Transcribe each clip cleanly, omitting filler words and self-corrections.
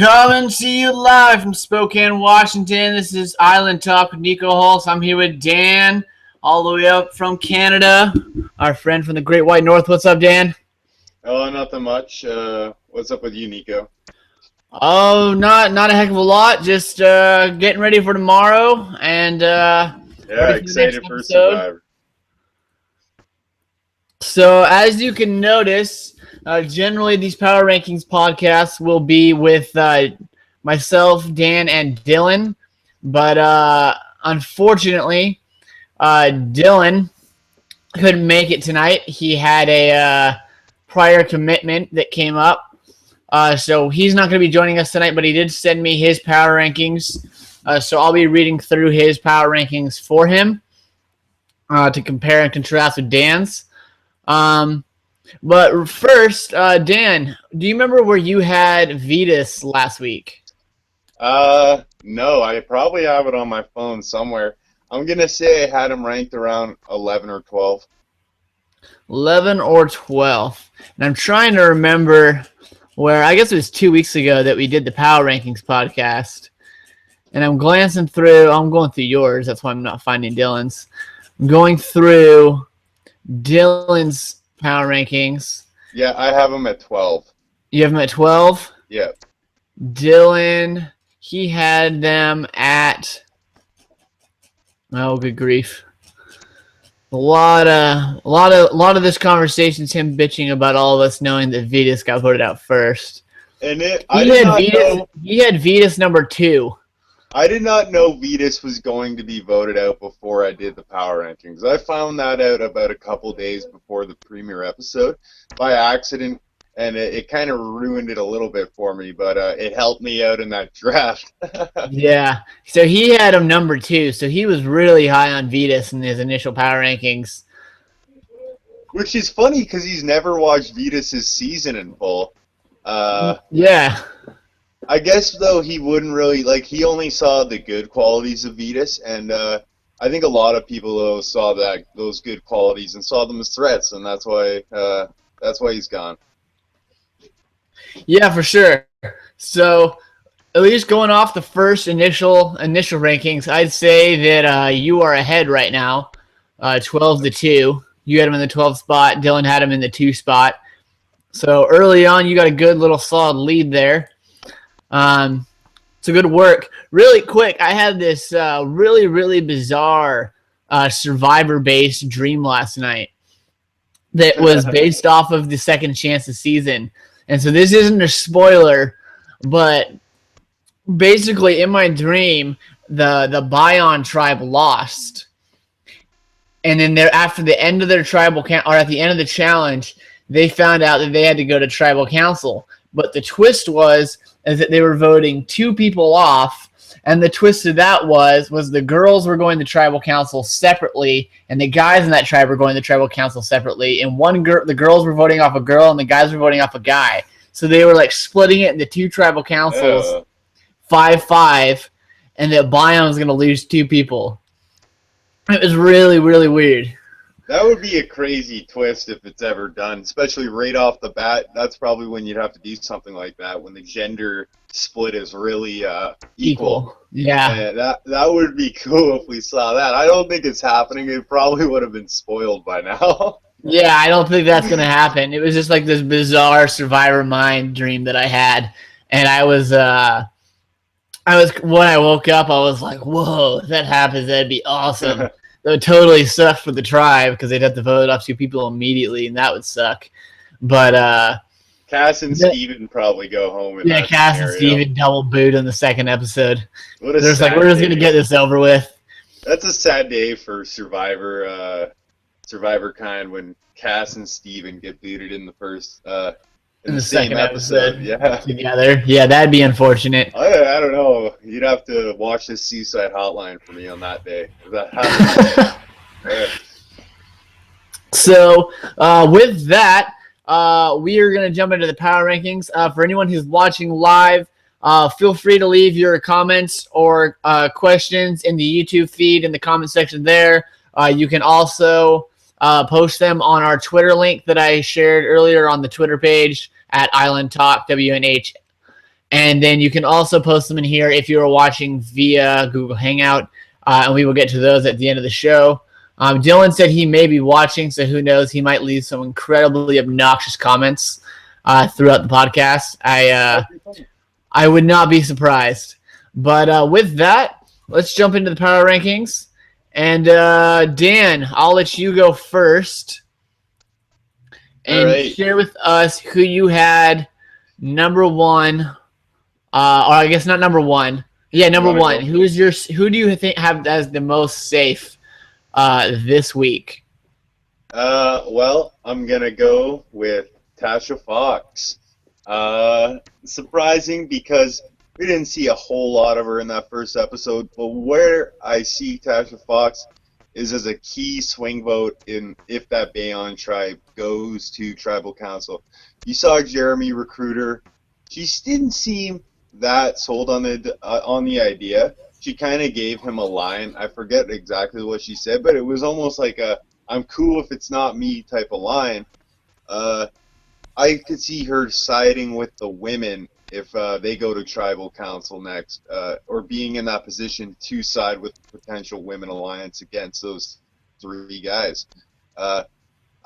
Coming to you live from Spokane, Washington. This is Island Talk with Niko Hulse. I'm here with Dan, all the way up from Canada, our friend from the Great White North. What's up, Dan? Oh, nothing much. What's up with you, Niko? Oh, not a heck of a lot. Just getting ready for tomorrow and Yeah, ready for the next excited for episode. Survivor. So, as you can notice, generally these Power Rankings podcasts will be with myself, Dan, and Dylan. But unfortunately, Dylan couldn't make it tonight. He had a prior commitment that came up. So he's not going to be joining us tonight, but he did send me his Power Rankings. So I'll be reading through his Power Rankings for him to compare and contrast with Dan's. But first, Dan, do you remember where you had Vetus last week? No, I probably have it on my phone somewhere. I'm gonna say I had him ranked around 11 or 12. 11 or 12. And I'm trying to remember where, I guess it was 2 weeks ago that we did the Power Rankings podcast. And I'm glancing through, I'm going through yours, that's why I'm not finding Dylan's. I'm going through Dylan's Power Rankings. Yeah, I have him at 12. You have him at 12? Yeah. Dylan, he had them at, oh, good grief. A lot of this conversation is him bitching about all of us knowing that Vetus got voted out first. And He had Vetus number 2. I did not know Vetus was going to be voted out before I did the Power Rankings. I found that out about a couple days before the premiere episode by accident, and it kind of ruined it a little bit for me, but it helped me out in that draft. Yeah, so he had him number 2, so he was really high on Vetus in his initial Power Rankings. Which is funny because he's never watched Vetus's season in full. Yeah. I guess, though, he wouldn't really, he only saw the good qualities of Vetus, and I think a lot of people, though, saw those good qualities and saw them as threats, and that's why he's gone. Yeah, for sure. So, at least going off the first initial rankings, I'd say that you are ahead right now, 12-2. You had him in the 12th spot. Dylan had him in the 2 spot. So, early on, you got a good little solid lead there. So good work. Really quick, I had this really, really bizarre Survivor-based dream last night that was based off of the Second Chances season. And so this isn't a spoiler, but basically in my dream, the Bion tribe lost. And then after the end of their tribal count, or at the end of the challenge, they found out that they had to go to tribal council. But the twist was that they were voting 2 people off, and the twist of that was the girls were going to tribal council separately, and the guys in that tribe were going to tribal council separately. And the girls were voting off a girl, and the guys were voting off a guy. So they were splitting it into 2 tribal councils, 5-5, and that Bion was going to lose 2 people. It was really, really weird. That would be a crazy twist if it's ever done, especially right off the bat. That's probably when you'd have to do something like that, when the gender split is really equal. Yeah. And that would be cool if we saw that. I don't think it's happening. It probably would have been spoiled by now. Yeah, I don't think that's going to happen. It was just this bizarre Survivor mind dream that I had. And I was when I woke up, I was like, whoa, if that happens, that'd be awesome. That would totally suck for the tribe because they'd have to vote off 2 people immediately, and that would suck. But Cass and Steven probably go home. Yeah, Cass and Steven double boot in the second episode. They're just we're just gonna get this over with. That's a sad day for Survivor kind when Cass and Steven get booted in the first in the second episode. Yeah. Together. Yeah, that'd be unfortunate. I don't know. You'd have to watch the Seaside Hotline for me on that day. If that happens. So, with that, we are going to jump into the Power Rankings. For anyone who's watching live, feel free to leave your comments or questions in the YouTube feed in the comment section there. You can also post them on our Twitter link that I shared earlier on the Twitter page at Island Talk WNH. And then you can also post them in here if you are watching via Google Hangout, and we will get to those at the end of the show. Dylan said he may be watching, so who knows? He might leave some incredibly obnoxious comments throughout the podcast. I would not be surprised. But with that, let's jump into the power rankings. And Dan, I'll let you go first and share with us who you had number one, or I guess not number one. Yeah, number one. Who do you think have as the most safe this week? Well, I'm gonna go with Tasha Fox. Surprising because we didn't see a whole lot of her in that first episode, but where I see Tasha Fox is as a key swing vote in if that Bayon tribe goes to tribal council. You saw Jeremy recruit her. She didn't seem that sold on the idea. She kind of gave him a line. I forget exactly what she said, but it was almost like a "I'm cool if it's not me" type of line. I could see her siding with the women if they go to tribal council next, or being in that position to side with the potential women alliance against those three guys. I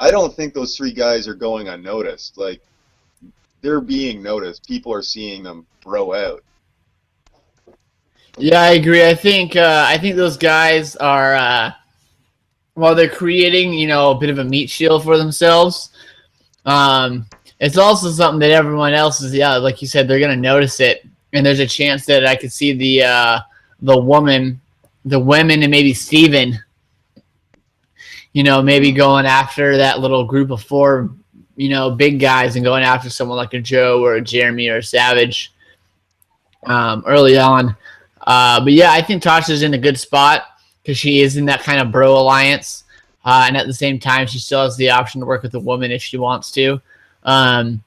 don't think those three guys are going unnoticed. Like, they're being noticed. People are seeing them bro out. Yeah, I agree. I think those guys are while they're creating, a bit of a meat shield for themselves. It's also something that everyone else is, like you said, they're going to notice it, and there's a chance that I could see the women, and maybe Steven, maybe going after that little group of four, big guys, and going after someone like a Joe or a Jeremy or a Savage early on. But yeah, I think Tasha's in a good spot because she is in that kind of bro alliance, and at the same time, she still has the option to work with a woman if she wants to. But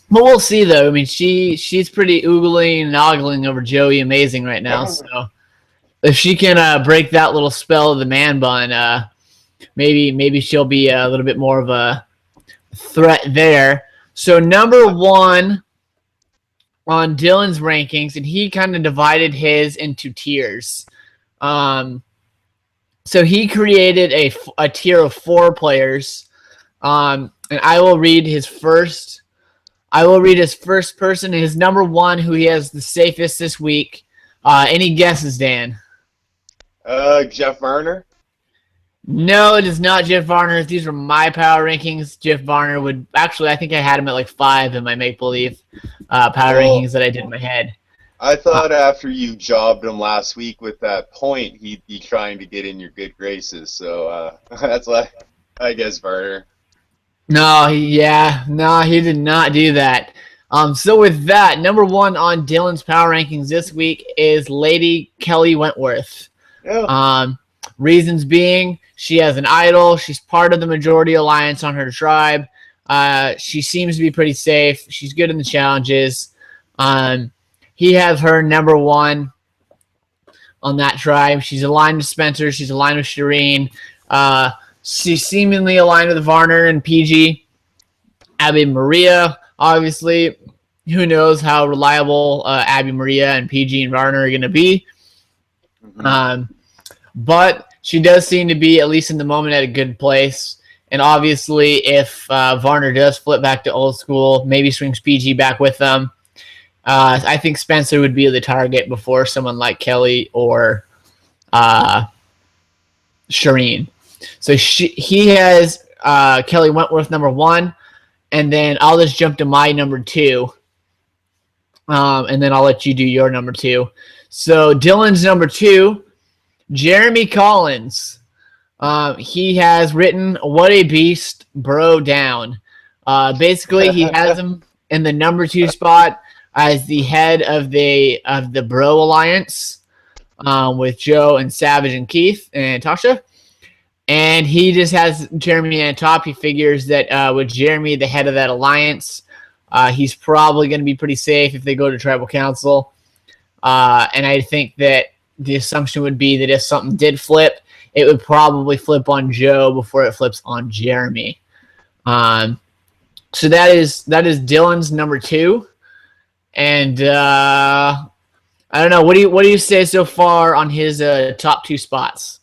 we'll see, though. I mean, she's pretty oogling and ogling over Joey Amazing right now. So if she can break that little spell of the man bun, maybe she'll be a little bit more of a threat there. So number one on Dylan's rankings, and he kind of divided his into tiers. So he created a tier of 4 players. And I will read his first person, his number one, who he has the safest this week. Any guesses, Dan? Jeff Varner? No, it is not Jeff Varner. These are my power rankings. Jeff Varner would actually, I think I had him at like 5 in my make-believe power rankings that I did in my head. I thought after you jobbed him last week with that point, he'd be trying to get in your good graces. So that's why I guess Varner. No, he did not do that. So with that, number one on Dylan's power rankings this week is Lady Kelly Wentworth. Yeah. Reasons being, she has an idol. She's part of the majority alliance on her tribe. She seems to be pretty safe. She's good in the challenges. He has her number one on that tribe. She's aligned with Spencer. She's aligned with Shireen. She's seemingly aligned with Varner and PG. Abby Maria, obviously. Who knows how reliable Abby Maria and PG and Varner are going to be. Mm-hmm. But she does seem to be, at least in the moment, at a good place. And obviously, if Varner does flip back to old school, maybe swings PG back with them, I think Spencer would be the target before someone like Kelly or Shireen. So he has Kelly Wentworth number one, and then I'll just jump to my number 2, and then I'll let you do your number 2. So Dylan's number 2, Jeremy Collins. He has written "What a Beast, Bro Down." Basically, he has him in the number 2 spot as the head of the Bro Alliance with Joe and Savage and Keith and Tasha. And he just has Jeremy on top. He figures that with Jeremy, the head of that alliance, he's probably going to be pretty safe if they go to tribal council. And I think that the assumption would be that if something did flip, it would probably flip on Joe before it flips on Jeremy. So that is Dylan's number 2. And I don't know. What do you say so far on his top 2 spots?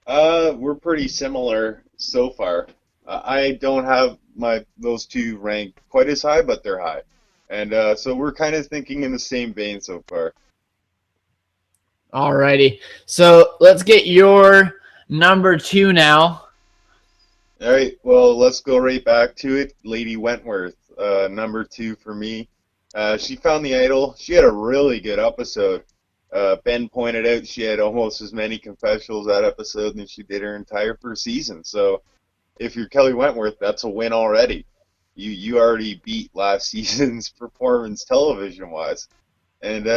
We're pretty similar so far. I don't have those two ranked quite as high, but they're high, and so we're kind of thinking in the same vein so far. Alrighty. So let's get your number 2 now. All right, well, let's go right back to it. Lady Wentworth, number 2 for me. She found the idol. She had a really good episode. Ben pointed out she had almost as many confessionals that episode than she did her entire first season. So if you're Kelly Wentworth, that's a win already. You already beat last season's performance television wise, and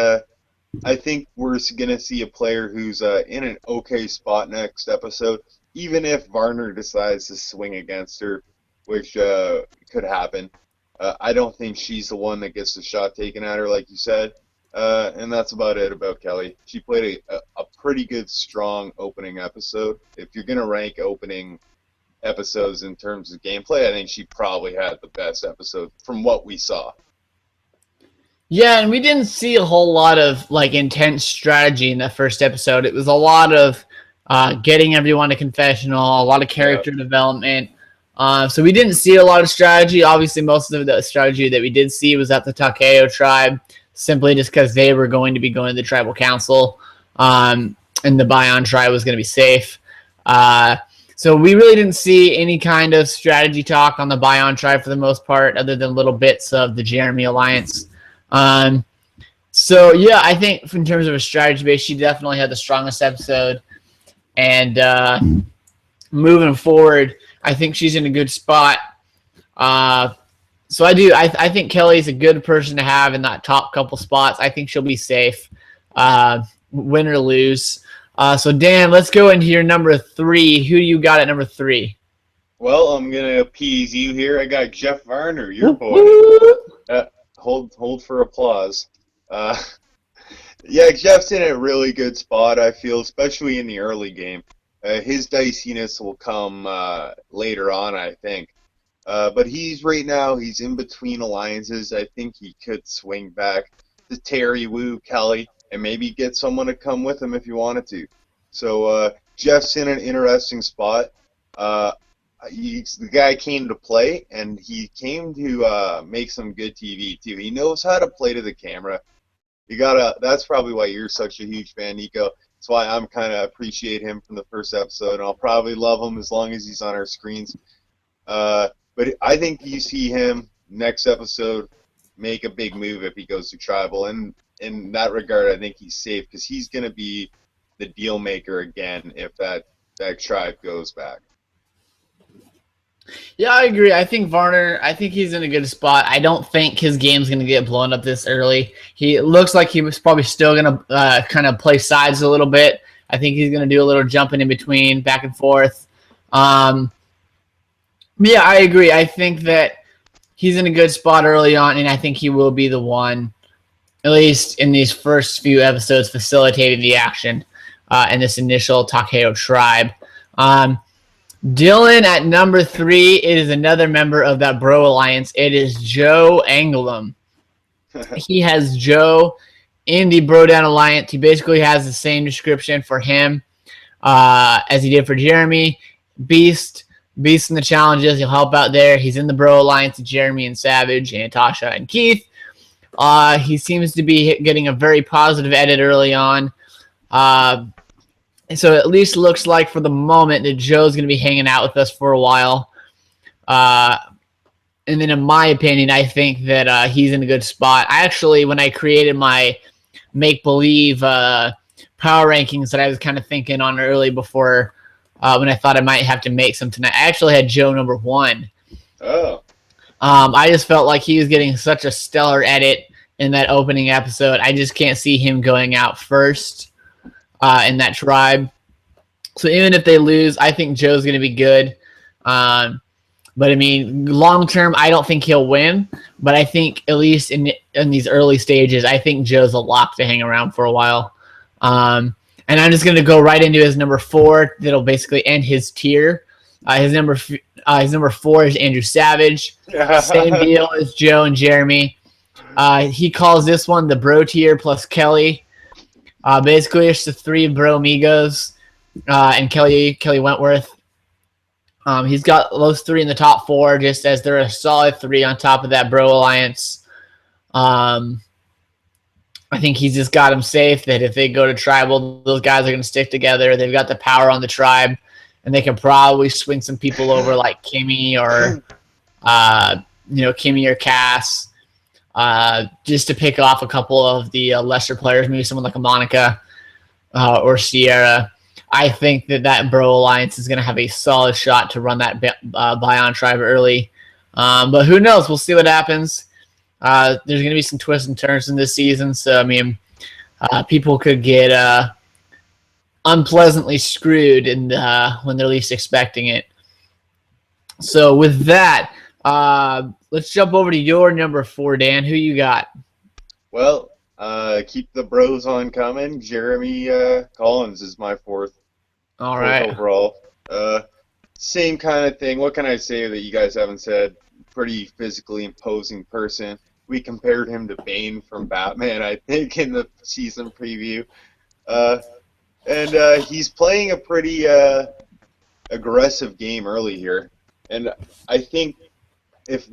I think we're gonna see a player who's in an okay spot next episode, even if Varner decides to swing against her, which could happen. I don't think she's the one that gets the shot taken at her, like you said. And that's about it about Kelly. She played a pretty good, strong opening episode. If you're going to rank opening episodes in terms of gameplay, I think she probably had the best episode from what we saw. Yeah, and we didn't see a whole lot of like intense strategy in that first episode. It was a lot of getting everyone to confessional, a lot of character development. So we didn't see a lot of strategy. Obviously, most of the strategy that we did see was at the Takeo tribe, simply just because they were going to be going to the tribal council, and the Bion tribe was going to be safe. So we really didn't see any kind of strategy talk on the Bion tribe for the most part, other than little bits of the Jeremy alliance. So yeah, I think in terms of a strategy base, she definitely had the strongest episode. And moving forward, I think she's in a good spot. So I do. I think Kelly's a good person to have in that top couple spots. I think she'll be safe, win or lose. So Dan, let's go into your number 3. Who do you got at number 3? Well, I'm gonna appease you here. I got Jeff Varner, your boy. Hold for applause. Yeah, Jeff's in a really good spot, I feel, especially in the early game. His diciness will come later on, I think. But right now, he's in between alliances. I think he could swing back to Terry, Wu, Kelly, and maybe get someone to come with him if he wanted to. So Jeff's in an interesting spot. The guy came to play, and he came to make some good TV too. He knows how to play to the camera. That's probably why you're such a huge fan, Niko. That's why I'm kind of appreciate him from the first episode, and I'll probably love him as long as he's on our screens. But I think you see him next episode make a big move if he goes to tribal, and in that regard, I think he's safe because he's going to be the deal maker again if that tribe goes back. Yeah, I agree. I think Varner, I think he's in a good spot. I don't think his game's going to get blown up this early. He looks like he was probably still going to kind of play sides a little bit. I think he's going to do a little jumping in between, back and forth. Yeah, I agree. I think that he's in a good spot early on, and I think he will be the one, at least in these first few episodes, facilitating the action in this initial Takeo tribe. Dylan at number 3 is another member of that Bro Alliance. It is Joe Anglem. He has Joe in the Bro Down Alliance. He basically has the same description for him as he did for Jeremy. Beast in the challenges. He'll help out there. He's in the Bro Alliance with Jeremy and Savage and Tasha and Keith. He seems to be getting a very positive edit early on. So it at least looks like for the moment that Joe's going to be hanging out with us for a while. And then in my opinion, I think that he's in a good spot. I actually, when I created my make-believe power rankings that I was kind of thinking on early before when I thought I might have to make some tonight, I actually had Joe number 1. Oh. I just felt like he was getting such a stellar edit in that opening episode. I just can't see him going out first in that tribe. So even if they lose, I think Joe's going to be good. But I mean, long term, I don't think he'll win. But I think at least in these early stages, I think Joe's a lock to hang around for a while. And I'm just going to go right into his number 4. That'll basically end his tier. His number 4 is Andrew Savage. Same deal as Joe and Jeremy. He calls this one the bro tier plus Kelly. Basically, it's the three bro amigos and Kelly Wentworth. He's got those three in the top four, just as they're a solid three on top of that bro alliance. I think he's just got them safe that if they go to tribal, those guys are going to stick together. They've got the power on the tribe, and they can probably swing some people over like Kimmy or Kimmy or Cass, just to pick off a couple of the lesser players, maybe someone like a Monica or Sierra. I think that bro alliance is going to have a solid shot to run that Bion tribe early. But who knows? We'll see what happens. There's going to be some twists and turns in this season. So, I mean, people could get unpleasantly screwed when they're least expecting it. So, with that, let's jump over to your number 4, Dan. Who you got? Well, keep the bros on coming. Jeremy Collins is my fourth. All right. Overall. Same kind of thing. What can I say that you guys haven't said? Pretty physically imposing person. We compared him to Bane from Batman, I think, in the season preview. And he's playing a pretty aggressive game early here. And I think if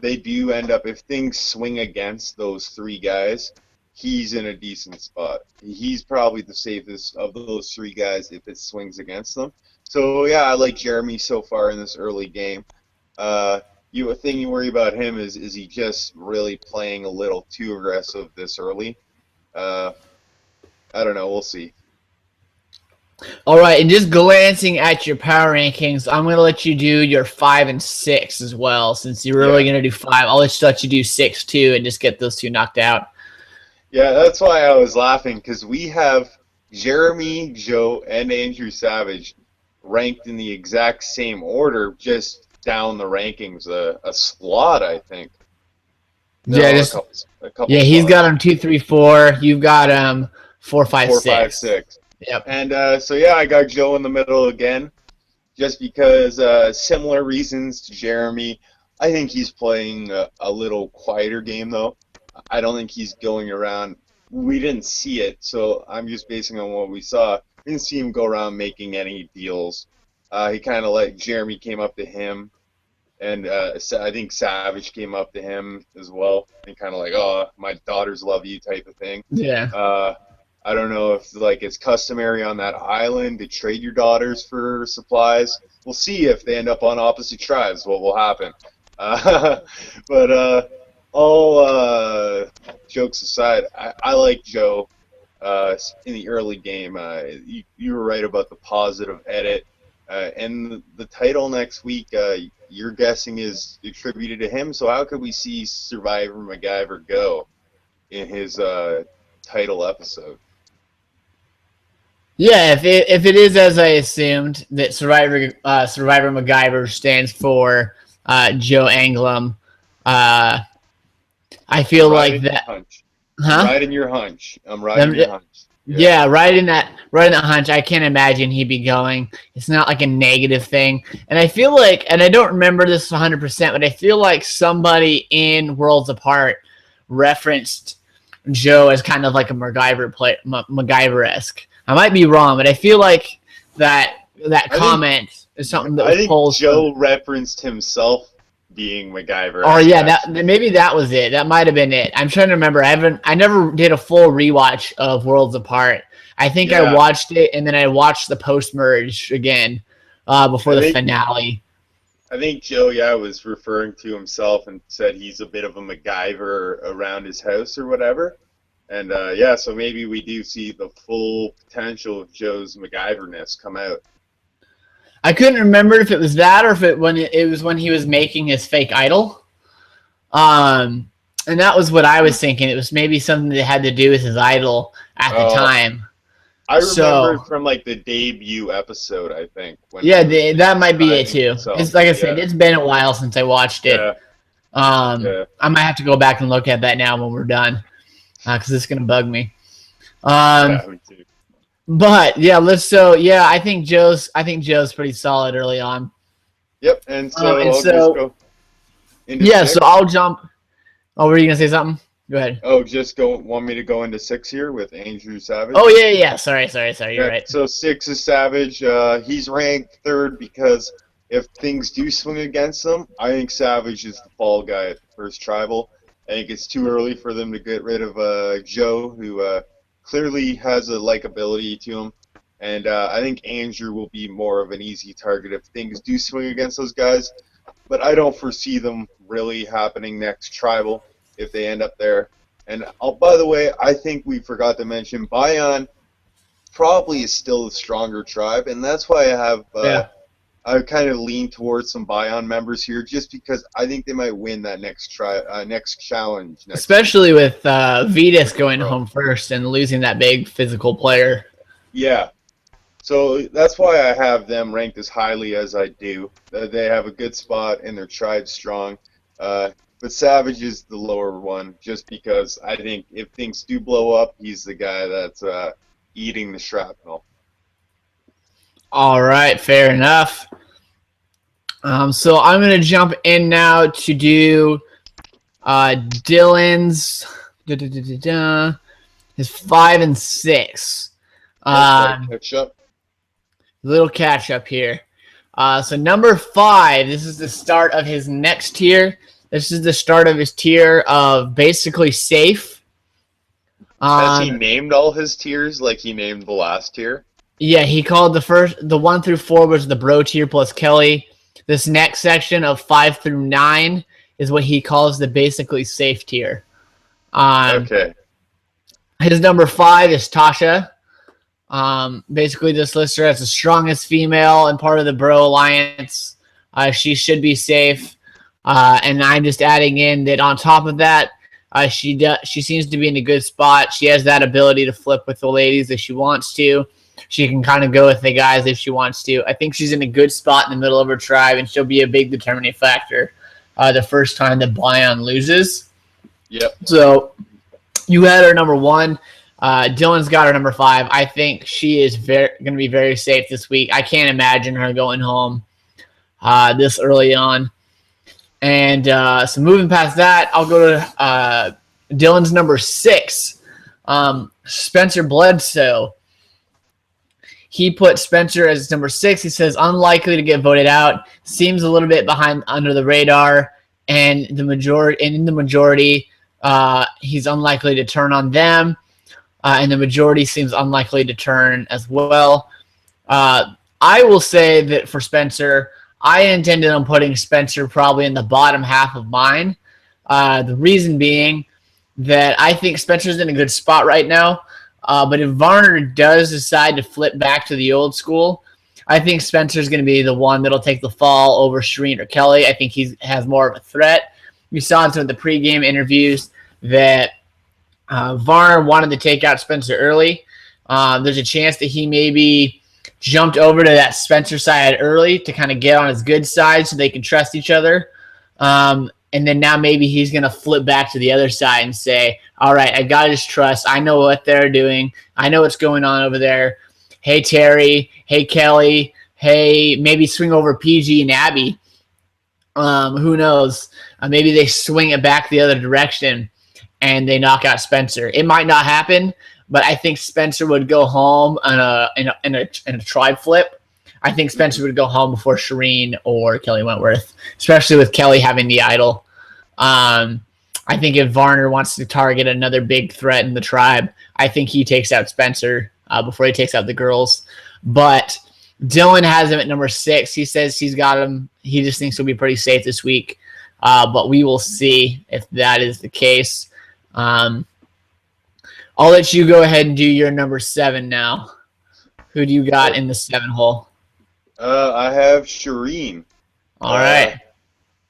things swing against those three guys, he's in a decent spot. He's probably the safest of those three guys if it swings against them. So, yeah, I like Jeremy so far in this early game. A thing you worry about him is he just really playing a little too aggressive this early? I don't know. We'll see. All right, and just glancing at your power rankings, I'm going to let you do your 5 and 6 as well. Since you're really going to do 5, I'll just let you do 6 too and just get those two knocked out. Yeah, that's why I was laughing, because we have Jeremy, Joe, and Andrew Savage ranked in the exact same order, just down the rankings a slot, I think. No, yeah, just a couple yeah. He's slots. got him 2, 3, 4. You've got 4, 5, 6. 4, 5, 6. Yep. And so yeah, I got Joe in the middle again, just because similar reasons to Jeremy. I think he's playing a little quieter game though. I don't think he's going around. We didn't see it, so I'm just basing on what we saw. We didn't see him go around making any deals. He kind of Jeremy came up to him, and I think Savage came up to him as well, and kind of like, oh, my daughters love you type of thing. Yeah. I don't know if it's customary on that island to trade your daughters for supplies. We'll see if they end up on opposite tribes. What will happen? But all jokes aside, I like Joe in the early game. You were right about the positive edit. And the title next week, you're guessing is attributed to him. So how could we see Survivor MacGyver go in his title episode? Yeah, if it is as I assumed, that Survivor MacGyver stands for Joe Anglum, I feel like that. Hunch. Huh? Riding your hunch. I'm riding your hunch. Yeah, right in that hunch. I can't imagine he'd be going. It's not like a negative thing, and I feel like, and I don't remember this 100%, but I feel like somebody in Worlds Apart referenced Joe as kind of like a MacGyver-esque. I might be wrong, but I feel like that comment is something that was pulled. Joe referenced himself being MacGyver. Oh yeah, maybe that was it. That might have been it. I'm trying to remember. I never did a full rewatch of Worlds Apart. I think I watched it and then I watched the post merge again before the finale. I think Joe, was referring to himself and said he's a bit of a MacGyver around his house or whatever. And so maybe we do see the full potential of Joe's MacGyverness come out. I couldn't remember if it was that or if it was when he was making his fake idol. And that was what I was thinking. It was maybe something that had to do with his idol at the time. I remember from the debut episode, I think. That might be it too. It's like I said, it's been a while since I watched it. I might have to go back and look at that now when we're done, because it's gonna bug me. Me too. But I think Joe's pretty solid early on. Yep, and so I'll just go into so I'll jump. Oh, were you gonna say something? Go ahead. Oh, want me to go into 6 here with Andrew Savage? Oh yeah. Sorry. You're Yeah, right. so 6 is Savage. He's ranked third because if things do swing against him, I think Savage is the fall guy at the first tribal. I think it's too early for them to get rid of Joe, who clearly has a likability to him. And I think Andrew will be more of an easy target if things do swing against those guys. But I don't foresee them really happening next tribal if they end up there. And by the way, I think we forgot to mention Bayon probably is still the stronger tribe, and that's why Yeah. I kind of lean towards some Bion members here, just because I think they might win that next challenge next week. Especially with Vetus going Bro. home first and losing that big physical player. Yeah, so that's why I have them ranked as highly as I do. They have a good spot and their tribe's strong. But Savage is the lower one, just because I think if things do blow up, he's the guy that's eating the shrapnel. All right, fair enough. So I'm gonna jump in now to do Dylan's his 5 and 6. Catch up. Little catch up here. So number 5, this is the start of his next tier. This is the start of his tier of basically safe. Has he named all his tiers like he named the last tier? Yeah, he called the 1 through 4 was the bro tier plus Kelly. This next section of 5 through 9 is what he calls the basically safe tier. Okay. His number 5 is Tasha. Basically, this lists her as the strongest female and part of the bro alliance. She should be safe. And I'm just adding in that on top of that, she seems to be in a good spot. She has that ability to flip with the ladies if she wants to. She can kind of go with the guys if she wants to. I think she's in a good spot in the middle of her tribe, and she'll be a big determining factor the first time that Bion loses. Yep. So you had her number 1. Dylan's got her number 5. I think she is going to be very safe this week. I can't imagine her going home this early on. And so moving past that, I'll go to Dylan's number 6, Spencer Bledsoe. He put Spencer as number 6. He says unlikely to get voted out. Seems a little bit behind under the radar, and in the majority, he's unlikely to turn on them, and the majority seems unlikely to turn as well. I will say that for Spencer, I intended on putting Spencer probably in the bottom half of mine. The reason being that I think Spencer's in a good spot right now. But if Varner does decide to flip back to the old school, I think Spencer's going to be the one that'll take the fall over Shireen or Kelly. I think he has more of a threat. We saw in some of the pregame interviews that Varner wanted to take out Spencer early. There's a chance that he maybe jumped over to that Spencer side early to kind of get on his good side so they can trust each other. And then now maybe he's going to flip back to the other side and say, all right, I got his trust. I know what they're doing. I know what's going on over there. Hey, Terry. Hey, Kelly. Hey, maybe swing over PG and Abby. Who knows? Maybe they swing it back the other direction and they knock out Spencer. It might not happen, but I think Spencer would go home in a tribe flip. I think Spencer would go home before Shireen or Kelly Wentworth, especially with Kelly having the idol. I think if Varner wants to target another big threat in the tribe, I think he takes out Spencer before he takes out the girls. But Dylan has him at number 6. He says he's got him. He just thinks he'll be pretty safe this week. But we will see if that is the case. I'll let you go ahead and do your number 7 now. Who do you got in the 7 hole? I have Shireen. All right.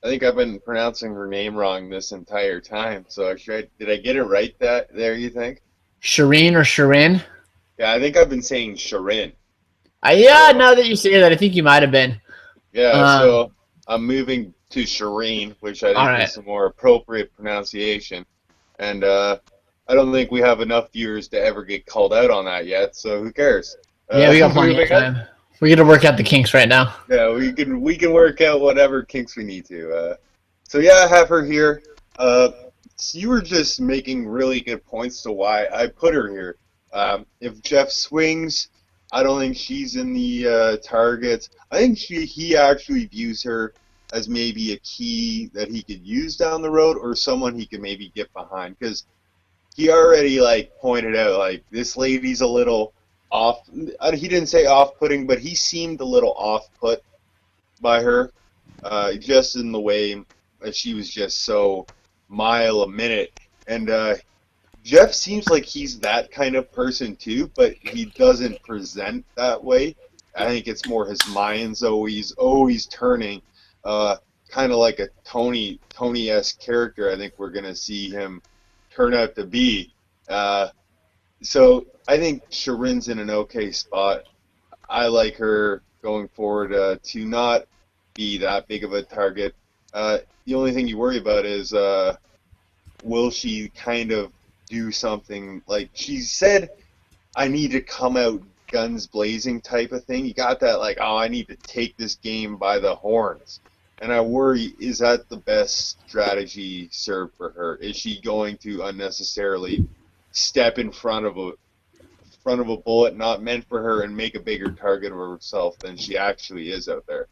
I think I've been pronouncing her name wrong this entire time. So did I get it right there, you think? Shireen or Shirin? Yeah, I think I've been saying Shirin. Yeah, now that you say that, I think you might have been. Yeah, so I'm moving to Shireen, which I think is a more appropriate pronunciation. And I don't think we have enough viewers to ever get called out on that yet, so who cares? Yeah, we got plenty of time. We got to work out the kinks right now. Yeah, we can work out whatever kinks we need to. So yeah, I have her here. you were just making really good points to why I put her here. If Jeff swings, I don't think she's in the targets. I think he actually views her as maybe a key that he could use down the road, or someone he could maybe get behind, because he already pointed out this lady's a little off. He didn't say off-putting, but he seemed a little off-put by her, just in the way that she was just so mile a minute. And Jeff seems like he's that kind of person too, but he doesn't present that way. I think it's more his mind's always turning, kind of like a Tony-esque character. I think we're gonna see him turn out to be. So I think Sharin's in an okay spot. I like her going forward to not be that big of a target. The only thing you worry about is will she kind of do something like she said, I need to come out guns blazing type of thing. You got that I need to take this game by the horns. And I worry, is that the best strategy served for her? Is she going to unnecessarily step in front of a bullet not meant for her and make a bigger target of herself than she actually is out there?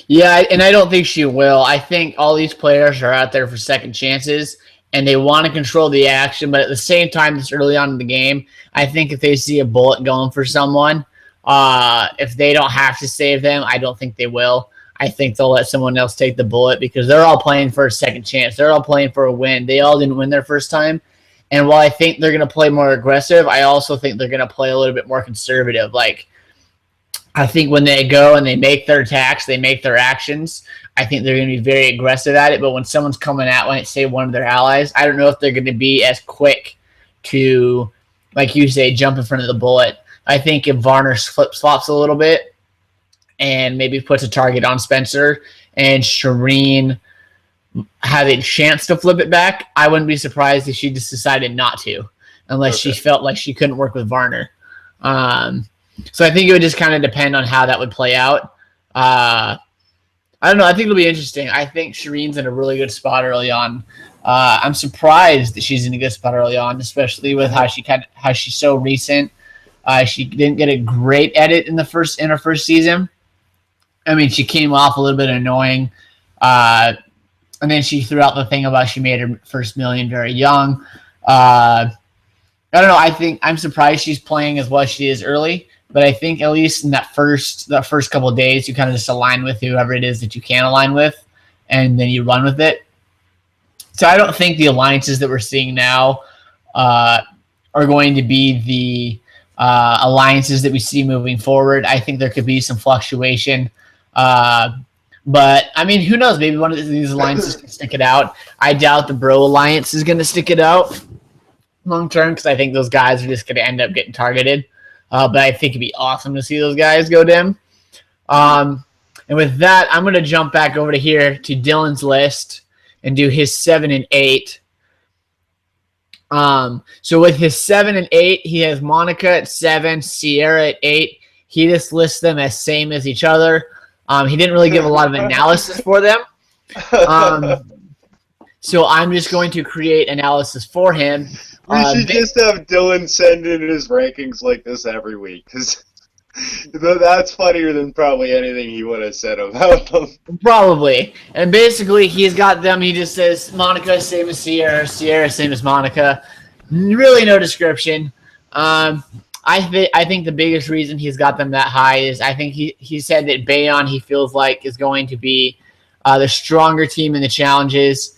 Yeah, and I don't think she will. I think all these players are out there for second chances, and they want to control the action, but at the same time, this early on in the game, I think if they see a bullet going for someone, if they don't have to save them, I don't think they will. I think they'll let someone else take the bullet because they're all playing for a second chance. They're all playing for a win. They all didn't win their first time. And while I think they're going to play more aggressive, I also think they're going to play a little bit more conservative. I think when they go and they make their attacks, they make their actions, I think they're going to be very aggressive at it. But when someone's coming at, say, one of their allies, I don't know if they're going to be as quick to, like you say, jump in front of the bullet. I think if Varner flip-flops a little bit and maybe puts a target on Spencer and Shireen had a chance to flip it back, I wouldn't be surprised if she just decided not to, unless she felt like she couldn't work with Varner. So I think it would just kind of depend on how that would play out. I don't know. I think it'll be interesting. I think Shireen's in a really good spot early on. I'm surprised that she's in a good spot early on, especially with how she's so recent. She didn't get a great edit in her first season. I mean, she came off a little bit annoying. And then she threw out the thing about she made her first million very young. I don't know. I think I'm surprised she's playing as well as she is early. But I think at least in that first couple of days, you kind of just align with whoever it is that you can align with, and then you run with it. So I don't think the alliances that we're seeing now are going to be the alliances that we see moving forward. I think there could be some fluctuation. But, I mean, who knows? Maybe one of these alliances can stick it out. I doubt the Bro Alliance is going to stick it out long term because I think those guys are just going to end up getting targeted. But I think it'd be awesome to see those guys go dim. And with that, I'm going to jump back over to here to Dylan's list and do his 7 and 8. So with his 7 and 8, he has Monica at 7, Sierra at 8. He just lists them as same as each other. He didn't really give a lot of analysis for them. So I'm just going to create analysis for him. We should just have Dylan send in his rankings like this every week, because that's funnier than probably anything he would have said about them. Probably. And basically, he's got them. He just says Monica, same as Sierra. Sierra, same as Monica. Really no description. I think the biggest reason he's got them that high is I think he said that Bayon he feels like is going to be the stronger team in the challenges.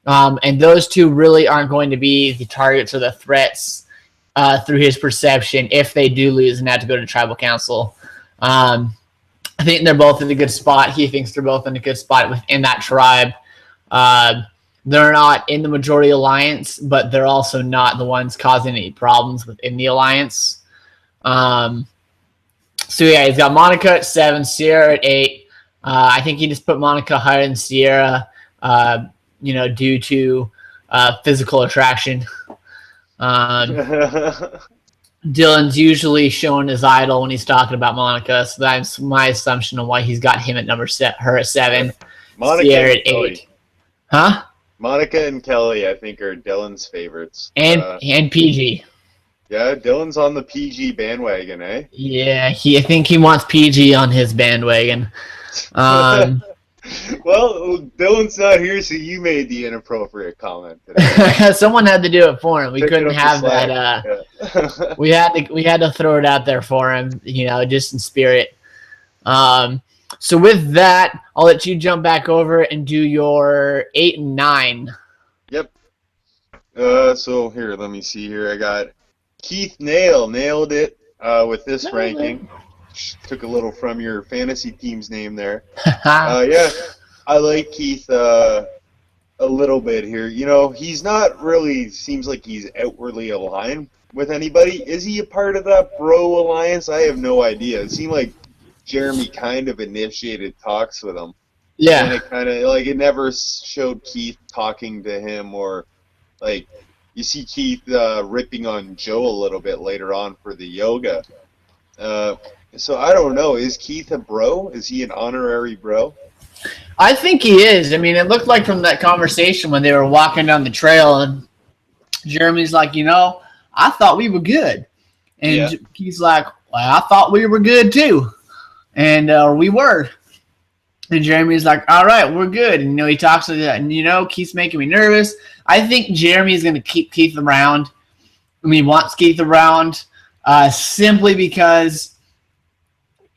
And those two really aren't going to be the targets or the threats through his perception if they do lose and have to go to tribal council. I think they're both in a good spot. He thinks they're both in a good spot within that tribe. They're not in the majority alliance, but they're also not the ones causing any problems within the alliance. So yeah, he's got Monica at 7, Sierra at 8. I think he just put Monica higher than Sierra, due to physical attraction. Dylan's usually showing his idol when he's talking about Monica, so that's my assumption on why he's got him at her at 7, Monica Sierra at 8. Huh? Monica and Kelly, I think, are Dylan's favorites. And PG. Yeah, Dylan's on the PG bandwagon, eh? Yeah, I think he wants PG on his bandwagon. Well, Dylan's not here, so you made the inappropriate comment today. Someone had to do it for him. We Pick it couldn't up the have slack. that. Yeah. We had to throw it out there for him, just in spirit. So with that, I'll let you jump back over and do your 8 and 9. Yep. So here, let me see here. I got Keith nailed it with this ranking. Took a little from your fantasy team's name there. Yeah, I like Keith a little bit here. He's not really seems like he's outwardly aligned with anybody. Is he a part of that bro alliance? I have no idea. It seemed like Jeremy kind of initiated talks with him. Yeah. And it kind of it never showed Keith talking to him, or like you see Keith ripping on Joe a little bit later on for the yoga. So I don't know. Is Keith a bro? Is he an honorary bro? I think he is. I mean, it looked like from that conversation when they were walking down the trail, and Jeremy's like, I thought we were good. And Keith's like, well, I thought we were good too. And we were. And Jeremy's like, all right, we're good. And, he talks to that. And, Keith's making me nervous. I think Jeremy's going to keep Keith around. He wants Keith around simply because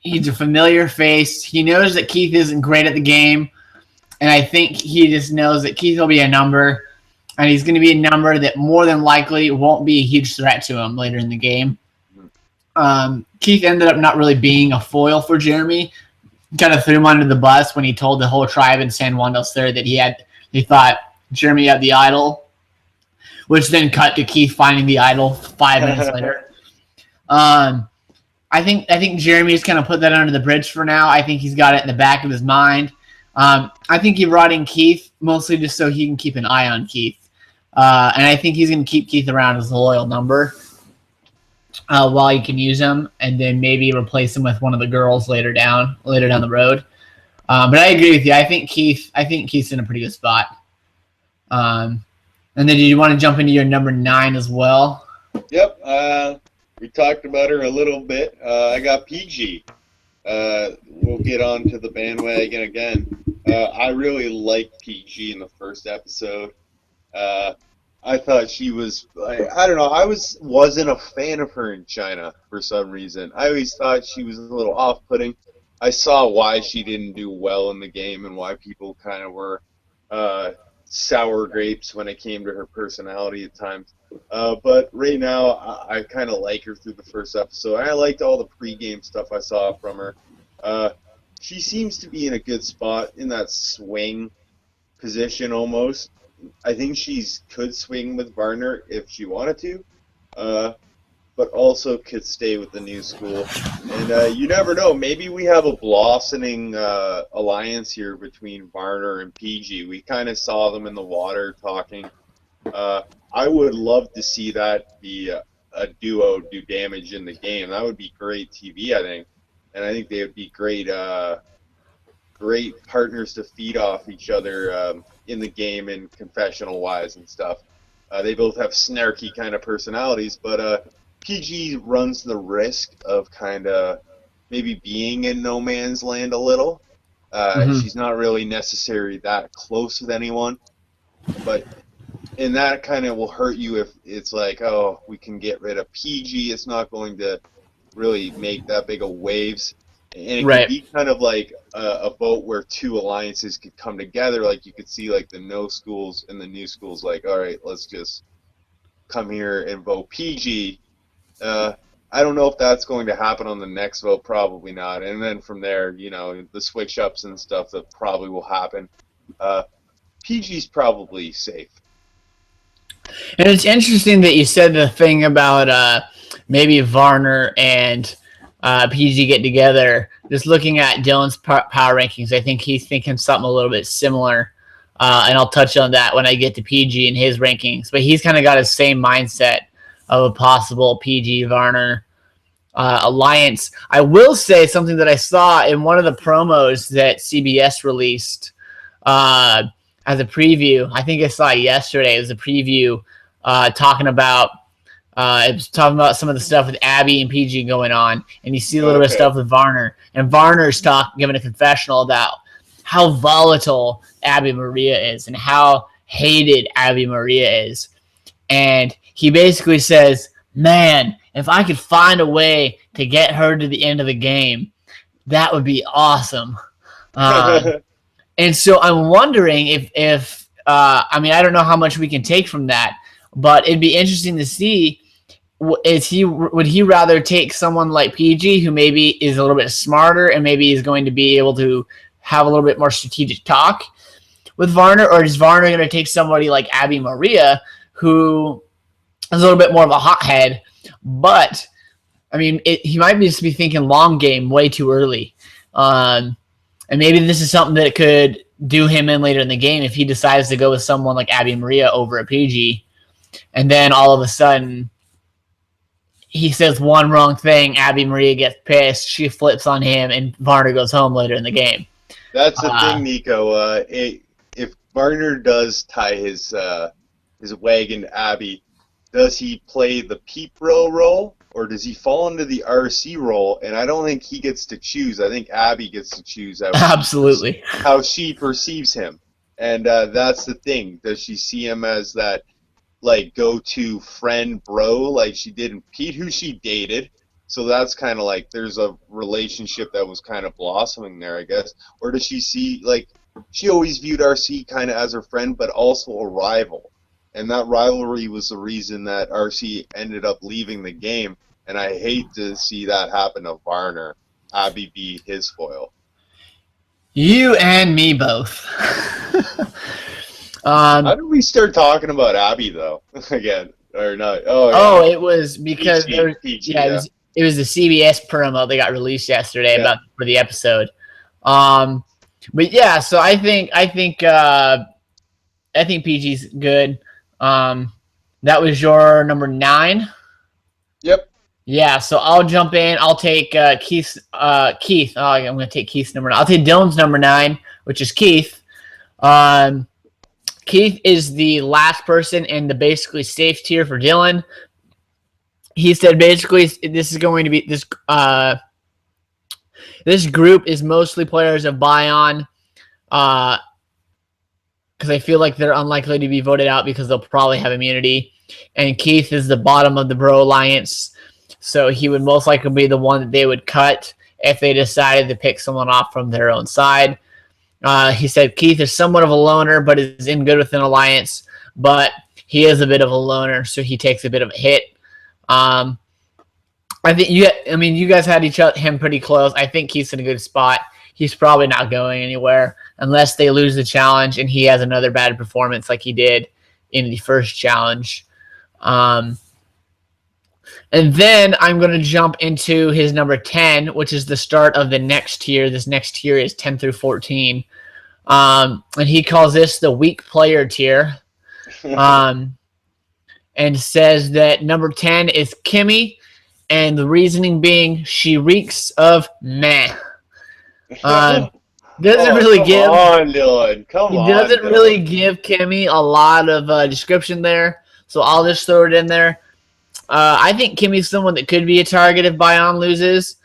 he's a familiar face. He knows that Keith isn't great at the game. And I think he just knows that Keith will be a number. And he's going to be a number that more than likely won't be a huge threat to him later in the game. Keith ended up not really being a foil for Jeremy. Kind of threw him under the bus when he told the whole tribe in San Juan del Sur that he thought Jeremy had the idol, which then cut to Keith finding the idol 5 minutes later. I think Jeremy's kind of put that under the bridge for now. I think he's got it in the back of his mind. I think he brought in Keith mostly just so he can keep an eye on Keith. And I think he's going to keep Keith around as a loyal number while he can use him, and then maybe replace him with one of the girls later down the road. But I agree with you. I think Keith's in a pretty good spot. And then did you want to jump into your number 9 as well? Yep. We talked about her a little bit. I got PG. We'll get on to the bandwagon again. I really liked PG in the first episode. I thought she was, I don't know, I wasn't a fan of her in China for some reason. I always thought she was a little off-putting. I saw why she didn't do well in the game and why people kind of were sour grapes when it came to her personality at times. But right now, I kind of like her through the first episode. I liked all the pre-game stuff I saw from her. She seems to be in a good spot in that swing position almost. I think could swing with Varner if she wanted to, but also could stay with the new school. And you never know. Maybe we have a blossoming alliance here between Varner and PG. We kind of saw them in the water talking. I would love to see that be a duo do damage in the game. That would be great TV, I think. And I think they would be great partners to feed off each other in the game and confessional-wise and stuff. They both have snarky kind of personalities, but PG runs the risk of kind of maybe being in no man's land a little. She's not really necessarily that close with anyone, but and that kind of will hurt you if it's like, oh, we can get rid of PG. It's not going to really make that big of waves. And it could be kind of like a boat where two alliances could come together. Like you could see like the no schools and the new schools like, all right, let's just come here and vote PG. I don't know if that's going to happen on the next vote. Probably not. And then from there, the switch ups and stuff that probably will happen. PG's probably safe. And it's interesting that you said the thing about maybe Varner and PG get together. Just looking at Dylan's power rankings, I think he's thinking something a little bit similar. And I'll touch on that when I get to PG and his rankings. But he's kind of got his same mindset of a possible PG Varner alliance. I will say something that I saw in one of the promos that CBS released. I as a preview. I think I saw it yesterday. It was a preview talking about it was talking about some of the stuff with Abby and PG going on, and you see a little bit of stuff with Varner. And Varner's giving a confessional about how volatile Abby Maria is and how hated Abby Maria is. And he basically says, man, if I could find a way to get her to the end of the game, that would be awesome. And so I'm wondering if I mean, I don't know how much we can take from that, but it'd be interesting to see, would he rather take someone like PG, who maybe is a little bit smarter and maybe is going to be able to have a little bit more strategic talk with Varner, or is Varner going to take somebody like Abby Maria, who is a little bit more of a hothead, but I mean, he might just be thinking long game way too early. And maybe this is something that could do him in later in the game if he decides to go with someone like Abby Maria over a PG. And then all of a sudden, he says one wrong thing, Abby Maria gets pissed, she flips on him, and Varner goes home later in the game. That's the thing, Niko. If Varner does tie his wagon to Abby, does he play the Pete Bro role, or does he fall into the RC role? And I don't think he gets to choose. I think Abby gets to choose Absolutely how she perceives him. And that's the thing. Does she see him as that, like, go-to friend bro like she did in Pete, who she dated? So that's kind of like there's a relationship that was kind of blossoming there, I guess. Or does she see, like, she always viewed RC kind of as her friend, but also a rival. And that rivalry was the reason that RC ended up leaving the game. And I hate to see that happen to Varner. Abby be his foil. You and me both. How did we start talking about Abby, though? Again, or not? Oh, it was because PG, it was the CBS promo that got released yesterday for the episode. But yeah, so I think PG's good. That was your number 9. Yep. Yeah, so I'll jump in. I'll take Keith. I'm going to take Keith's number 9. I'll take Dylan's number 9, which is Keith. Keith is the last person in the basically safe tier for Dylan. He said basically this is going to be this. This group is mostly players of Bion, because I feel like they're unlikely to be voted out because they'll probably have immunity. And Keith is the bottom of the Bro Alliance, so he would most likely be the one that they would cut if they decided to pick someone off from their own side. He said Keith is somewhat of a loner, but is in good with an alliance. But he is a bit of a loner, so he takes a bit of a hit. I think you guys had him pretty close. I think Keith's in a good spot. He's probably not going anywhere unless they lose the challenge and he has another bad performance like he did in the first challenge. And then I'm going to jump into his number 10, which is the start of the next tier. This next tier is 10 through 14. And he calls this the weak player tier. And says that number 10 is Kimmy, and the reasoning being she reeks of meh. Doesn't really give. Come on, Dylan. Come on. He doesn't really give Kimmy a lot of description there, so I'll just throw it in there. I think Kimmy's someone that could be a target if Bion loses.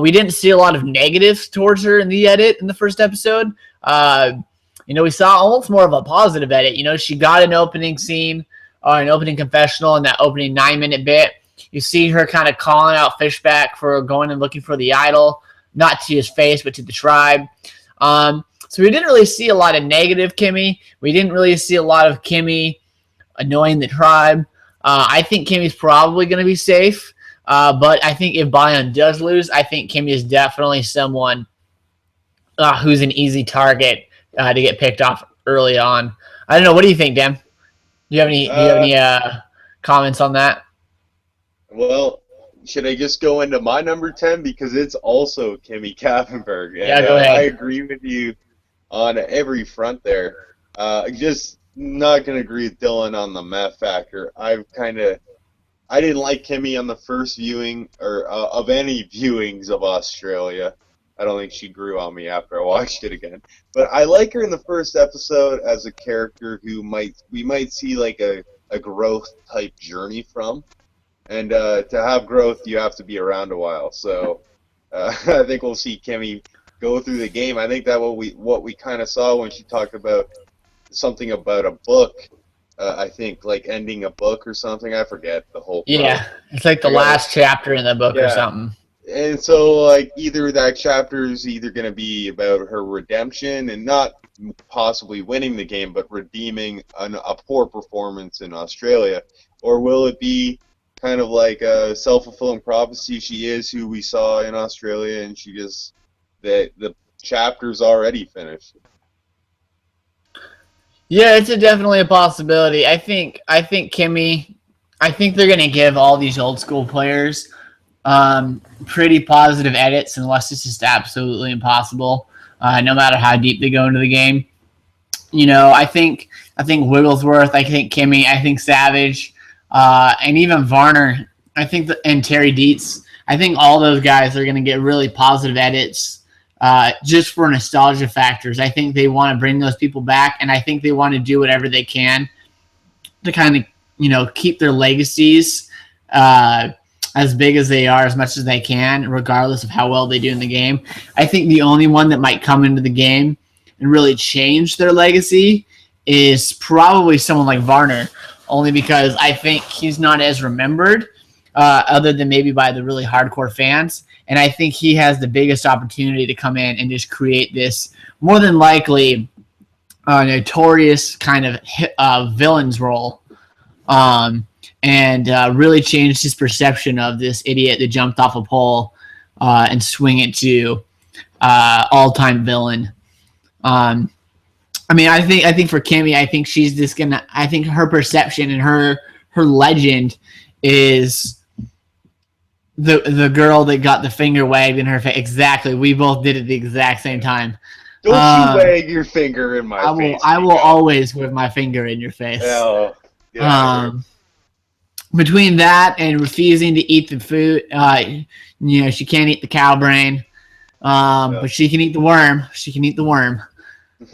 We didn't see a lot of negatives towards her in the edit in the first episode. We saw almost more of a positive edit. She got an opening scene or an opening confessional in that opening 9-minute bit. You see her kind of calling out Fishback for going and looking for the idol, not to his face, but to the tribe. So we didn't really see a lot of negative Kimmy. We didn't really see a lot of Kimmy annoying the tribe. I think Kimmy's probably going to be safe. But I think if Bion does lose, I think Kimmy is definitely someone who's an easy target to get picked off early on. I don't know. What do you think, Dan? Do you have any comments on that? Well, should I just go into my number 10 because it's also Kimmy Kappenberg? Yeah, go ahead. I agree with you on every front there. Just not gonna agree with Dylan on the meth factor. I didn't like Kimmy on the first viewing or of any viewings of Australia. I don't think she grew on me after I watched it again. But I like her in the first episode as a character who we might see like a growth type journey from. And to have growth, you have to be around a while. So I think we'll see Kimmy go through the game. I think that what we kind of saw when she talked about something about a book. I think like ending a book or something. I forget the whole. Yeah, it's like the last chapter in the book or something. And so like either that chapter is either going to be about her redemption and not possibly winning the game, but redeeming a poor performance in Australia, or will it be kind of like a self-fulfilling prophecy? She is who we saw in Australia, and she just the chapter's already finished. Yeah, it's definitely a possibility. I think Kimmy. I think they're gonna give all these old school players pretty positive edits, unless it's just absolutely impossible. No matter how deep they go into the game, I think Wigglesworth, I think Kimmy, I think Savage, and even Varner. I think and Terry Dietz. I think all those guys are gonna get really positive edits. Just for nostalgia factors. I think they want to bring those people back, and I think they want to do whatever they can to kind of, keep their legacies as big as they are, as much as they can, regardless of how well they do in the game. I think the only one that might come into the game and really change their legacy is probably someone like Varner, only because I think he's not as remembered, other than maybe by the really hardcore fans. And I think he has the biggest opportunity to come in and just create this, more than likely, notorious kind of villain's role, and really change his perception of this idiot that jumped off a pole and swing it to all-time villain. I think for Kimmy, I think she's just gonna. I think her perception and her legend is the girl that got the finger wagged in her face. Exactly. We both did it at the exact same time. Don't you wag your finger in my face. I will always wave my finger in your face. Between that and refusing to eat the food, she can't eat the cow brain, but she can eat the worm. She can eat the worm.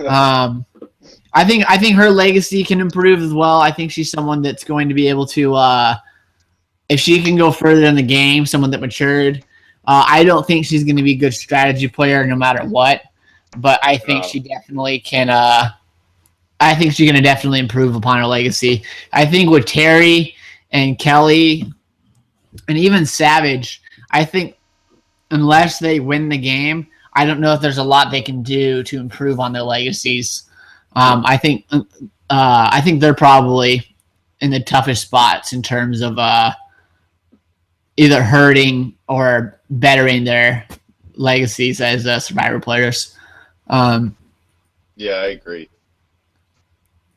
I think her legacy can improve as well. I think she's someone that's going to be able to, if she can go further in the game, someone that matured. I don't think she's going to be a good strategy player no matter what, but I think she definitely can. I think she's going to definitely improve upon her legacy. I think with Terry and Kelly and even Savage, I think unless they win the game, I don't know if there's a lot they can do to improve on their legacies. I think they're probably in the toughest spots in terms of either hurting or bettering their legacies as Survivor players. Yeah, I agree.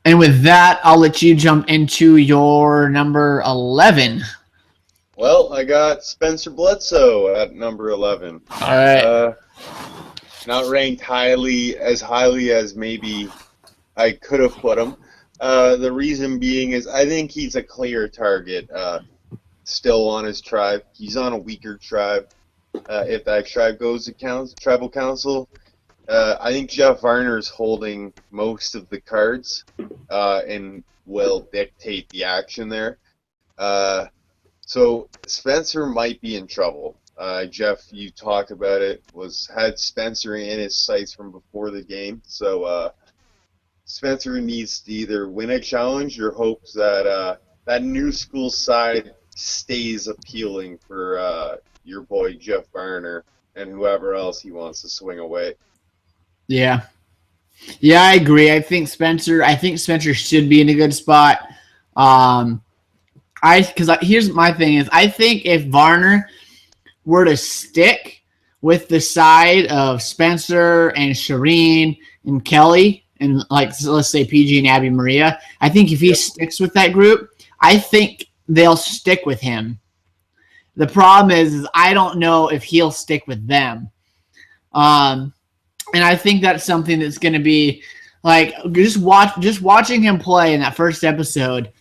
And with that, I'll let you jump into your number 11. Well, I got Spencer Bledsoe at number 11. All right. Not ranked as highly as maybe I could have put him. The reason being is I think he's a clear target. Still on his tribe. He's on a weaker tribe. If that tribe goes to tribal council, I think Jeff Varner is holding most of the cards and will dictate the action there. So Spencer might be in trouble. Jeff, you talked about it, had Spencer in his sights from before the game. So Spencer needs to either win a challenge or hopes that that new school side stays appealing for your boy Jeff Varner and whoever else he wants to swing away. Yeah, I agree. I think Spencer should be in a good spot. Here's my thing is I think if Varner were to stick with the side of Spencer and Shireen and Kelly and let's say PG and Abby Maria, I think if he sticks with that group, I think they'll stick with him. The problem is I don't know if he'll stick with them. And I think that's something that's going to be like just watching him play in that first episode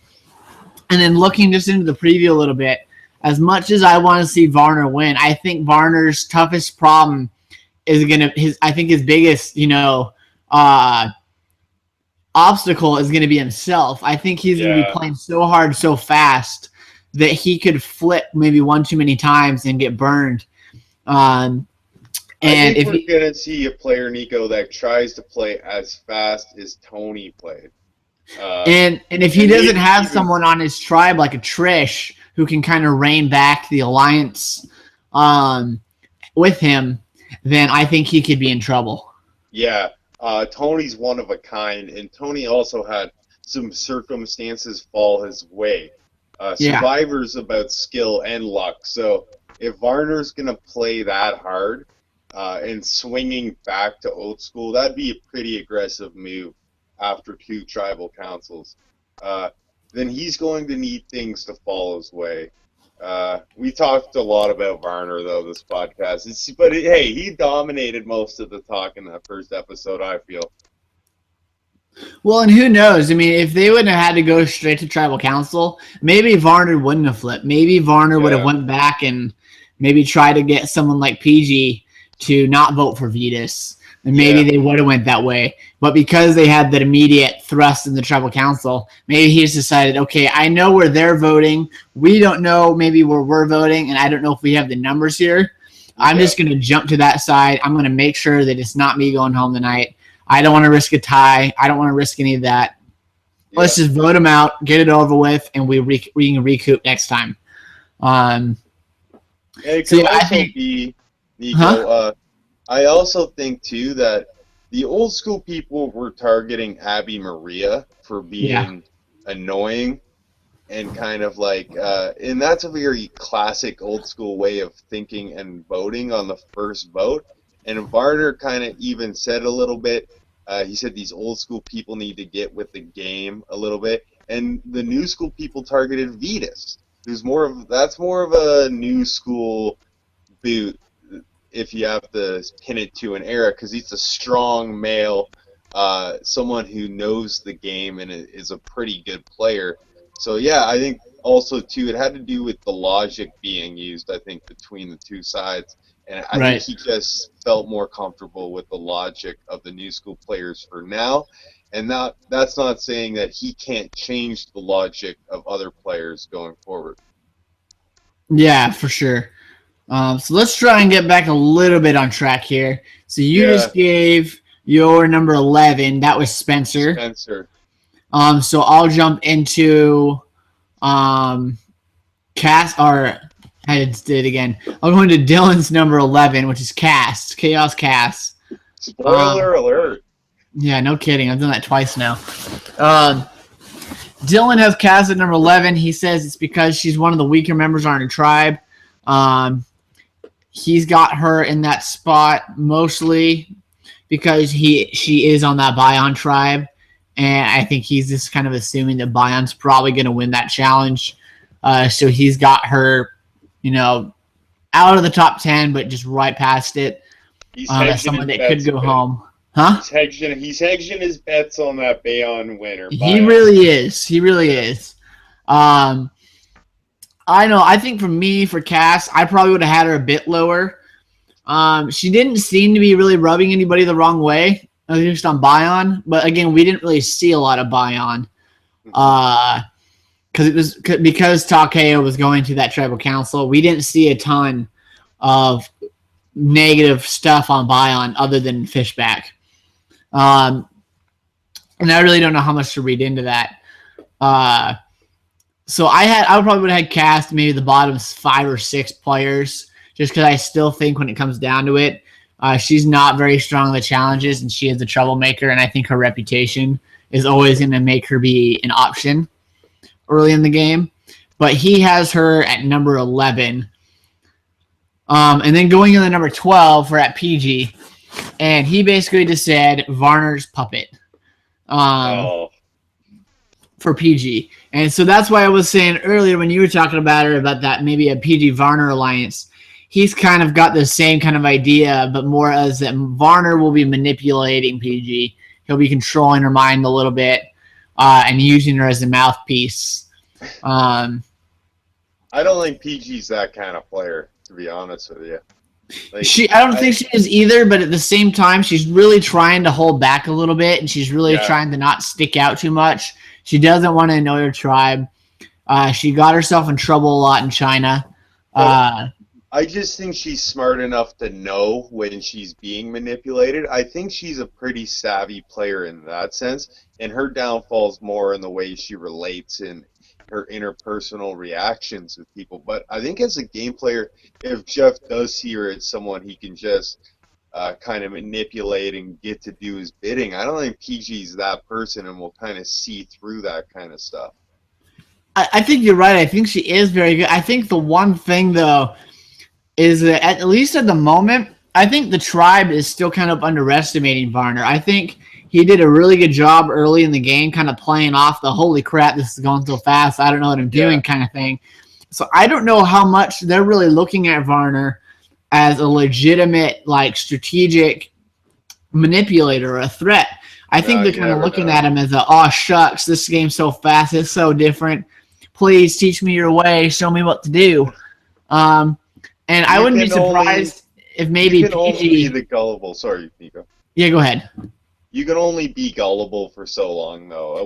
and then looking just into the preview a little bit. As much as I want to see Varner win, I think Varner's toughest problem is gonna I think his biggest obstacle is gonna be himself. I think he's gonna be playing so hard, so fast that he could flip maybe one too many times and get burned. And I think we're gonna see a player, Niko, that tries to play as fast as Tony played. And if he doesn't have someone on his tribe like a Trish who can kind of rein back the alliance with him, then I think he could be in trouble. Yeah, Tony's one of a kind, and Tony also had some circumstances fall his way. Survivor's about skill and luck, so if Varner's going to play that hard and swinging back to old school, that'd be a pretty aggressive move after 2 tribal councils. Then he's going to need things to fall his way. We talked a lot about Varner, though, this podcast. But hey, he dominated most of the talk in that first episode, I feel. Well, and who knows? I mean, if they wouldn't have had to go straight to tribal council, maybe Varner wouldn't have flipped. Maybe Varner would have went back and maybe tried to get someone like PG to not vote for Vetus. And maybe they would have went that way. But because they had that immediate thrust in the tribal council, maybe he just decided, okay, I know where they're voting. We don't know maybe where we're voting, and I don't know if we have the numbers here. I'm just going to jump to that side. I'm going to make sure that it's not me going home tonight. I don't want to risk a tie. I don't want to risk any of that. Let's just vote them out, get it over with, and we can recoup next time. It could also be, Niko, I also think, too, that the old school people were targeting Abby Maria for being annoying and kind of like, and that's a very classic old school way of thinking and voting on the first vote. And Varner kind of even said a little bit, he said these old school people need to get with the game a little bit. And the new school people targeted Vetus. That's more of a new school boot, if you have to pin it to an era, because he's a strong male, someone who knows the game and is a pretty good player. So yeah, I think also too it had to do with the logic being used, I think, between the two sides, and I think he just felt more comfortable with the logic of the new school players for now, and that's not saying that he can't change the logic of other players going forward. Yeah, for sure. So let's try and get back a little bit on track here. So you just gave your number 11. That was Spencer. So I'll jump into Cass, or I did it again. I'll go into Dylan's number 11, which is Chaos Cass. Spoiler alert. Yeah, no kidding. I've done that twice now. Dylan has Cass at number 11. He says it's because she's one of the weaker members on her tribe. He's got her in that spot mostly because she is on that Bion tribe, and I think he's just kind of assuming that Bion's probably going to win that challenge. So he's got her, out of the top 10, but just right past it. He's someone that could go home. Huh? He's hedging his bets on that Bion winner. He really is. He really is. I know. I think for Cass, I probably would have had her a bit lower. She didn't seem to be really rubbing anybody the wrong way, at least on Bion. But again, we didn't really see a lot of Bion, because Takeo was going to that tribal council. We didn't see a ton of negative stuff on Bion other than Fishback, and I really don't know how much to read into that. So I probably would have had cast maybe the bottom 5 or 6 players, just because I still think when it comes down to it, she's not very strong in the challenges, and she is a troublemaker, and I think her reputation is always going to make her be an option early in the game. But he has her at number 11. And then going in the number 12, we're at PG, and he basically just said Varner's puppet. For PG. And so that's why I was saying earlier when you were talking about her, about that maybe a PG Varner alliance, he's kind of got the same kind of idea, but more as that Varner will be manipulating PG. He'll be controlling her mind a little bit and using her as a mouthpiece. I don't think PG's that kind of player, to be honest with you. Like I don't think she is either, but at the same time, she's really trying to hold back a little bit, and she's really trying to not stick out too much. She doesn't want to annoy her tribe. She got herself in trouble a lot in China. I just think she's smart enough to know when she's being manipulated. I think she's a pretty savvy player in that sense, and her downfall's more in the way she relates and her interpersonal reactions with people. But I think as a game player, if Jeff does see her as someone he can just kind of manipulate and get to do his bidding, I don't think PG's that person and will kind of see through that kind of stuff. I think you're right. I think she is very good. I think the one thing, though, is that at least at the moment, I think the tribe is still kind of underestimating Varner. I think he did a really good job early in the game, kind of playing off the holy crap, this is going so fast, I don't know what I'm doing kind of thing. So I don't know how much they're really looking at Varner as a legitimate, like, strategic manipulator or a threat. I think they're kind of looking at him as a, oh, shucks, this game's so fast, it's so different. Please teach me your way, show me what to do. And I wouldn't be surprised if maybe you can PG... only be the gullible. Sorry, Niko. Yeah, go ahead. You can only be gullible for so long, though. I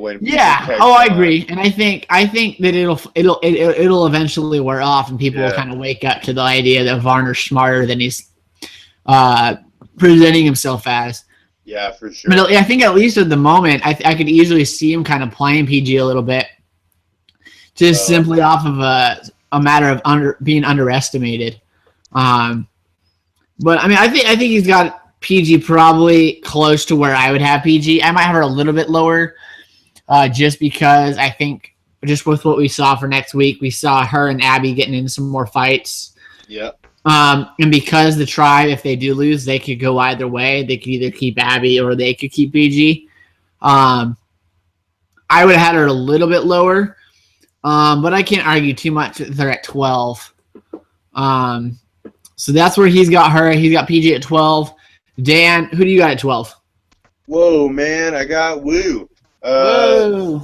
agree, and I think that it'll eventually wear off, and people will kind of wake up to the idea that Varner's smarter than he's presenting himself as. Yeah, for sure. But I think at least at the moment, I could easily see him kind of playing PG a little bit, just simply off of a matter of being underestimated. But I mean, I think he's got PG probably close to where I would have PG. I might have her a little bit lower, just because I think just with what we saw for next week, we saw her and Abby getting in some more fights. Yeah. And because the tribe, if they do lose, they could go either way. They could either keep Abby or they could keep PG. I would have had her a little bit lower, but I can't argue too much. They're at 12. So that's where he's got her. He's got PG at 12. Dan, who do you got at 12? Whoa, man, I got Woo. Whoa.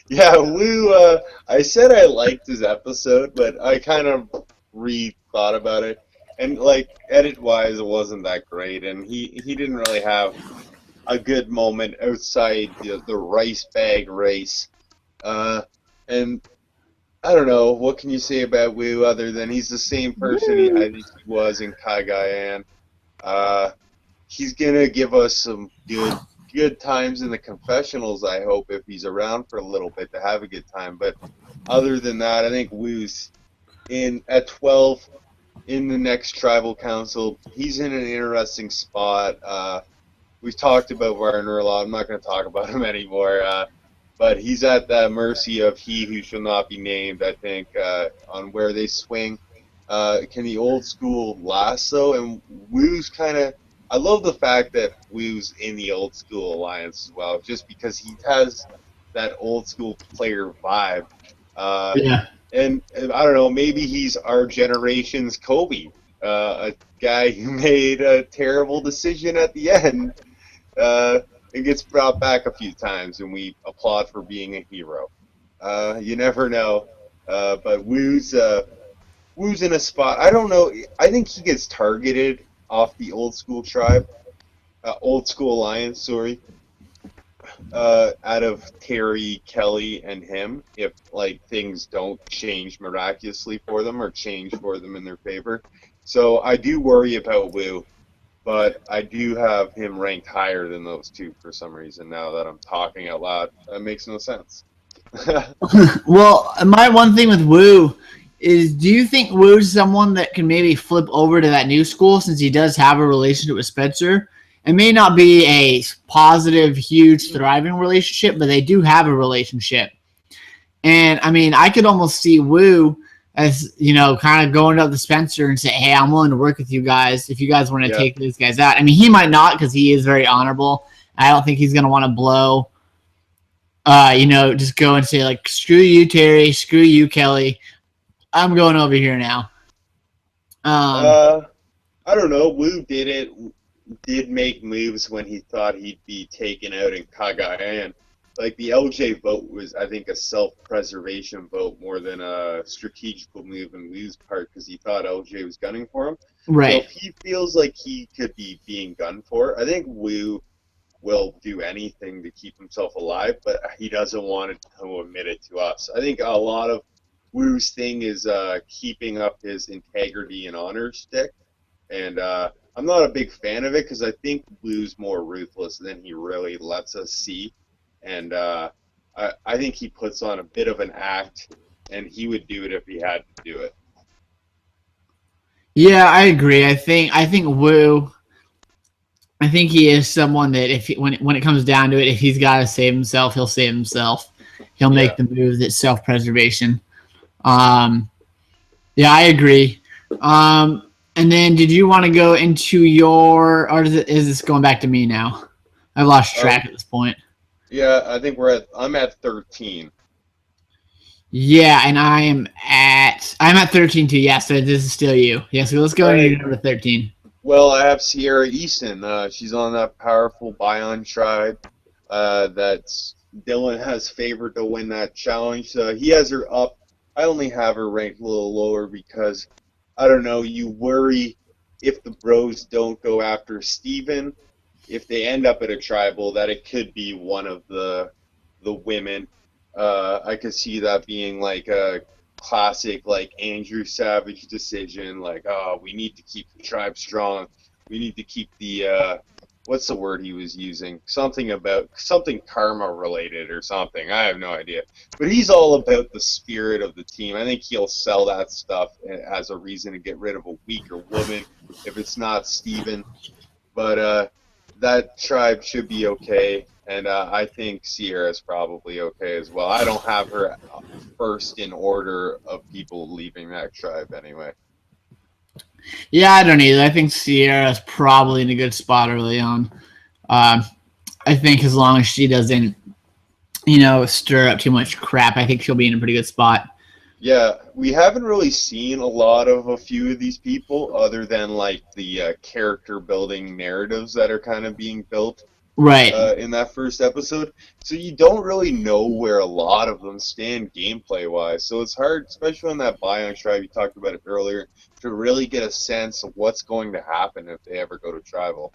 Yeah, Woo, I said I liked his episode, but I kind of rethought about it. And, like, edit-wise, it wasn't that great, and he didn't really have a good moment outside the rice bag race. And I don't know, what can you say about Woo other than he's the same person I think he was in Cagayan. He's gonna give us some good times in the confessionals, I hope, if he's around for a little bit to have a good time. But other than that, I think Woo's at 12 in the next tribal council. He's in an interesting spot. We've talked about Varner a lot. I'm not going to talk about him anymore. But he's at the mercy of he who shall not be named, I think, on where they swing. Can the old school last, though? And Woo's kind of... I love the fact that Woo's in the old school alliance as well, just because he has that old school player vibe. And I don't know, maybe he's our generation's Kobe, a guy who made a terrible decision at the end. It gets brought back a few times, and we applaud for being a hero. You never know. But Woo's in a spot. I don't know. I think he gets targeted off the old school tribe, old school alliance. Sorry. Out of Terry, Kelly, and him, if like things don't change miraculously for them or change for them in their favor. So I do worry about Woo. But I do have him ranked higher than those two for some reason now that I'm talking out loud. That makes no sense. Well, my one thing with Woo is, do you think Woo's someone that can maybe flip over to that new school since he does have a relationship with Spencer? It may not be a positive, huge, thriving relationship, but they do have a relationship. And, I mean, I could almost see Woo as, you know, kind of going up to Spencer and say, hey, I'm willing to work with you guys if you guys want to take these guys out. I mean, he might not because he is very honorable. I don't think he's going to want to blow, just go and say, like, screw you, Terry, screw you, Kelly. I'm going over here now. I don't know. Woo did make moves when he thought he'd be taken out in Cagayan. like the LJ vote was, I think, a self-preservation vote more than a strategical move on Wu's part because he thought LJ was gunning for him. So Right. if he feels like he could be being gunned for, I think Wu will do anything to keep himself alive, but he doesn't want to admit it to us. I think a lot of Wu's thing is keeping up his integrity and honor stick, and I'm not a big fan of it because I think Wu's more ruthless than he really lets us see, and I think he puts on a bit of an act, and he would do it if he had to do it. Yeah, I agree. I think Wu. I think he is someone that when it comes down to it, if he's got to save himself, he'll save himself. He'll make Yeah. the move that's self-preservation. Um, yeah, I agree. And then, did you want to go into or is this going back to me now? I've lost Uh, track at this point. yeah, I think I'm at 13. Yeah, and I'm at 13 too. Yeah, so this is still you. Yeah, so let's go All into right. number 13. Well, I have Sierra Easton. She's on that powerful Bion tribe that's Dylan has favored to win that challenge. He has her up. I only have her ranked a little lower because, I don't know, you worry if the bros don't go after Steven, if they end up at a tribal, that it could be one of the women. I could see that being like a classic, like Andrew Savage decision, like, oh, we need to keep the tribe strong. We need to keep the what's the word he was using? Something karma related or something. I have no idea. But he's all about the spirit of the team. I think he'll sell that stuff as a reason to get rid of a weaker woman if it's not Steven. But that tribe should be okay, and I think Sierra's probably okay as well. I don't have her first in order of people leaving that tribe anyway. Yeah, I don't either. I think Sierra's probably in a good spot early on. Um, I think as long as she doesn't, stir up too much crap, I think she'll be in a pretty good spot. Yeah, we haven't really seen a lot of a few of these people other than like the character building narratives that are kind of being built Right. in that first episode. So you don't really know where a lot of them stand gameplay wise. So it's hard, especially on that Bion tribe, you talked about it earlier, to really get a sense of what's going to happen if they ever go to tribal.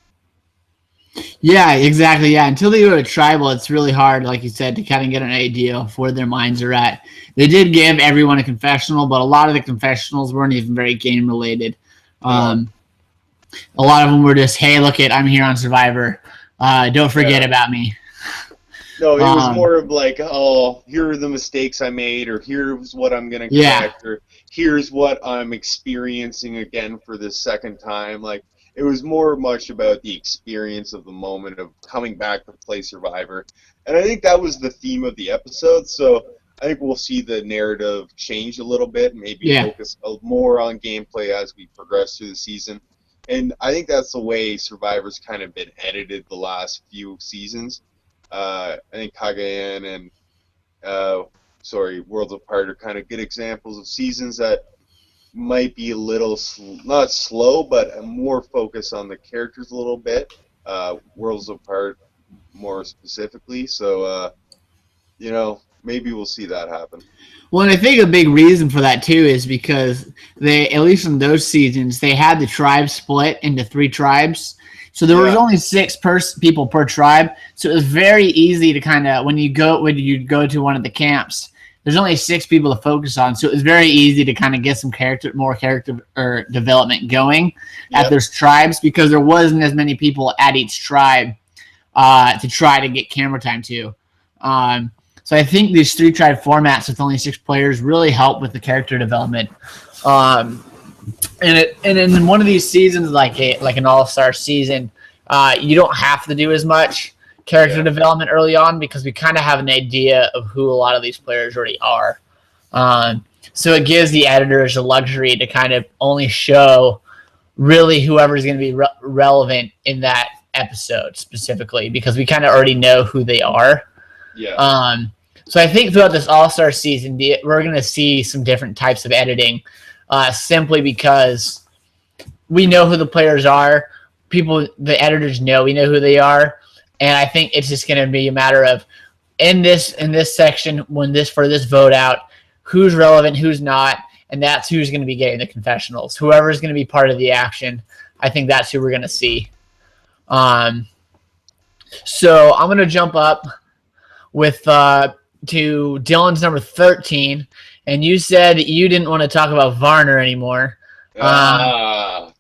Yeah, exactly. Yeah, until they go to tribal, it's really hard, like you said, to kind of get an idea of where their minds are at. They did give everyone a confessional, but a lot of the confessionals weren't even very game related. No. A lot of them were just, "Hey, look it, I'm here on Survivor. Don't forget Yeah. about me." No, it was Um, more of like, oh, here are the mistakes I made, or here's what I'm gonna yeah, correct, or here's what I'm experiencing again for the second time. Like it was more much about the experience of the moment of coming back to play Survivor, and I think that was the theme of the episode. So I think we'll see the narrative change a little bit, maybe yeah, focus more on gameplay as we progress through the season. And I think that's the way Survivor's kind of been edited the last few seasons. I think Cagayan and Worlds Apart are kind of good examples of seasons that might be a little not slow, but more focus on the characters a little bit. Worlds Apart more specifically. So maybe we'll see that happen. well, and I think a big reason for that too is because they, at least in those seasons, they had the tribe split into 3 tribes. So there was Yeah, only 6 people per tribe. So it was very easy to kind of when you go to one of the camps, there's only 6 people to focus on. So it was very easy to kind of get some more character or development going at yep, those tribes because there wasn't as many people at each tribe to try to get camera time to. So I think these 3 tribe formats with only 6 players really help with the character development. Um, and in one of these seasons, like an all-star season, you don't have to do as much character yeah, development early on because we kind of have an idea of who a lot of these players already are. So it gives the editors a luxury to kind of only show really whoever's going to be relevant in that episode specifically because we kind of already know who they are. yeah, So I think throughout this all-star season, we're going to see some different types of editing simply because we know who the players are. The editors know we know who they are. And I think it's just going to be a matter of in this section for this vote out, who's relevant, who's not, and that's who's going to be getting the confessionals. Whoever's going to be part of the action, I think that's who we're going to see. So I'm going to jump up with to Dylan's number 13, and you said you didn't want to talk about Varner anymore. We're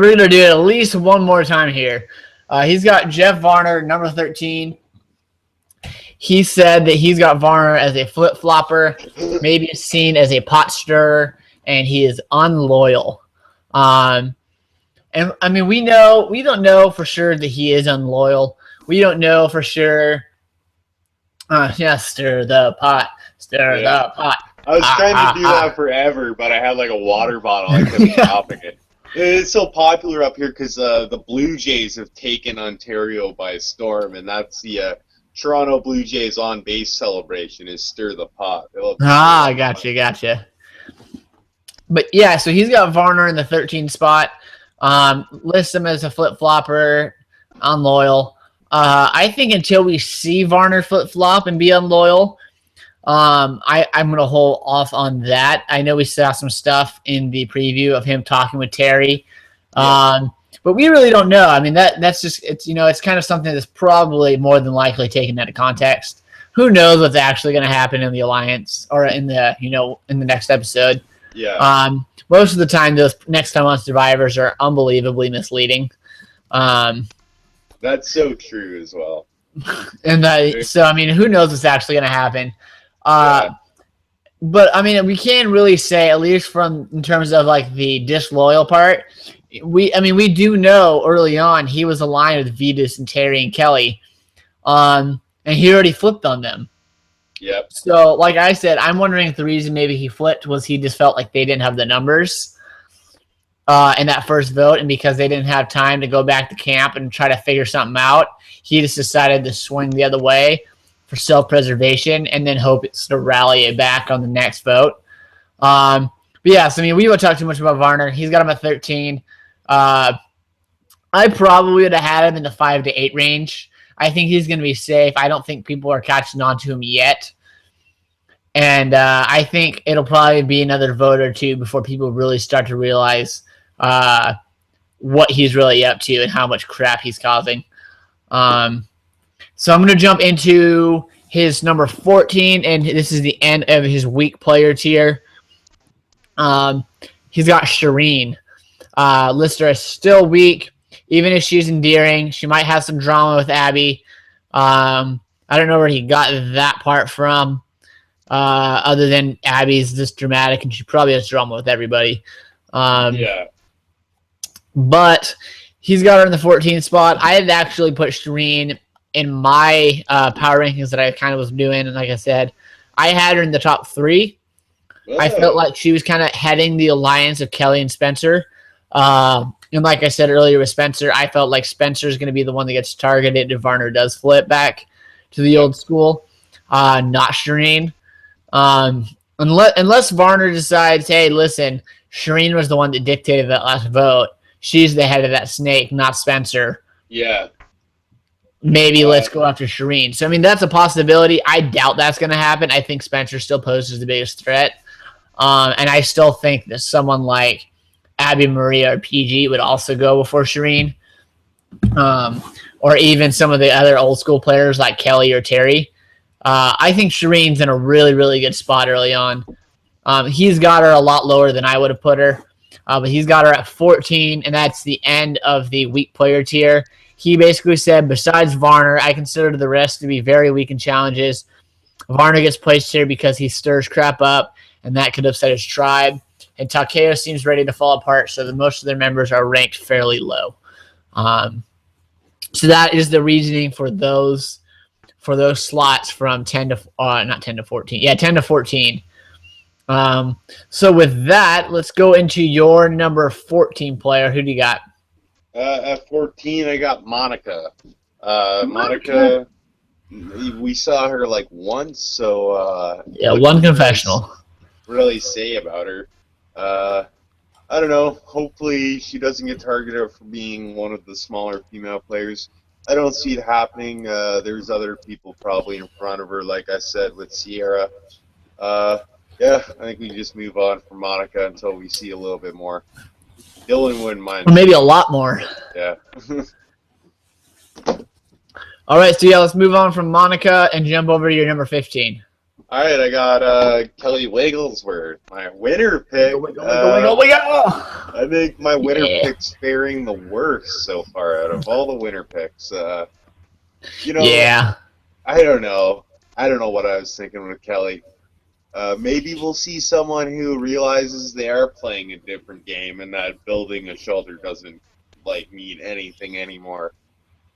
going to do it at least one more time here. He's got Jeff Varner, number 13. He said that he's got Varner as a flip-flopper, maybe seen as a pot stirrer, and he is unloyal. And I mean, we don't know for sure that he is unloyal. We don't know for sure. Stir the pot, the pot. I was trying to do that forever, but I had like a water bottle. I couldn't stop it. It's so popular up here because the Blue Jays have taken Ontario by storm, and that's the Toronto Blue Jays on base celebration is stir the pot. Gotcha. But yeah, so he's got Varner in the 13 spot. Lists him as a flip-flopper, unloyal. I think until we see Varner flip-flop and be unloyal, I'm going to hold off on that. I know we saw some stuff in the preview of him talking with Terry. But we really don't know. I mean, that's just, it's kind of something that's probably more than likely taken out of context. Who knows what's actually going to happen in the Alliance or in the next episode. Yeah. Most of the time, those next time on Survivors are unbelievably misleading. That's so true as well. And so, I mean, who knows what's actually going to happen. But, I mean, we can really say, at least in terms of, like, the disloyal part, we do know early on he was aligned with Vetus and Terry and Kelly. And he already flipped on them. Yep. So, like I said, I'm wondering if the reason maybe he flipped was he just felt like they didn't have the numbers in that first vote, and because they didn't have time to go back to camp and try to figure something out, he just decided to swing the other way for self-preservation and then hope it's to rally it back on the next vote. But yeah, so I mean, we won't talk too much about Varner. He's got him at 13. I probably would have had him in the 5 to 8 range. I think he's going to be safe. I don't think people are catching on to him yet. And I think it'll probably be another vote or two before people really start to realize what he's really up to and how much crap he's causing. So I'm going to jump into his number 14, and this is the end of his weak player tier. He's got Shireen. Lister is still weak. Even if she's endearing, she might have some drama with Abby. I don't know where he got that part from, other than Abby's this dramatic, and she probably has drama with everybody. But he's got her in the 14th spot. I had actually put Shireen in my power rankings that I kind of was doing, and like I said, I had her in the top 3. Oh. I felt like she was kind of heading the alliance of Kelly and Spencer. And like I said earlier with Spencer, I felt like Spencer's going to be the one that gets targeted if Varner does flip back to the old school, not Shireen. Unless Varner decides, hey, listen, Shireen was the one that dictated that last vote. She's the head of that snake, not Spencer. Yeah. Maybe let's go after Shireen. So, I mean, that's a possibility. I doubt that's going to happen. I think Spencer still poses the biggest threat. And I still think that someone like Abby Maria or PG would also go before Shireen. Or even some of the other old school players like Kelly or Terry. I think Shireen's in a really, really good spot early on. He's got her a lot lower than I would have put her. But he's got her at 14, and that's the end of the weak player tier. He basically said, besides Varner, I consider the rest to be very weak in challenges. Varner gets placed here because he stirs crap up, and that could upset his tribe. And Takeo seems ready to fall apart, so most of their members are ranked fairly low. So that is the reasoning for those slots from 10 to not 10 to 14. Yeah, 10 to 14. So with that, let's go into your number 14 player. Who do you got? At 14, I got Monica. Monica, we saw her like once, so yeah, one confessional. Really say about her. I don't know. Hopefully, she doesn't get targeted for being one of the smaller female players. I don't see it happening. There's other people probably in front of her, like I said with Sierra. Uh, yeah, I think we just move on from Monica until we see a little bit more. Dylan wouldn't mind. Or maybe a lot more. Yeah. All right, so yeah, let's move on from Monica and jump over to your number 15. All right, I got Kelly Wigglesworth, my winner pick. Wiggle. I think my winner pick's faring the worst so far out of all the winner picks. Yeah. I don't know. I don't know what I was thinking with Kelly. Maybe we'll see someone who realizes they are playing a different game and that building a shelter doesn't mean anything anymore.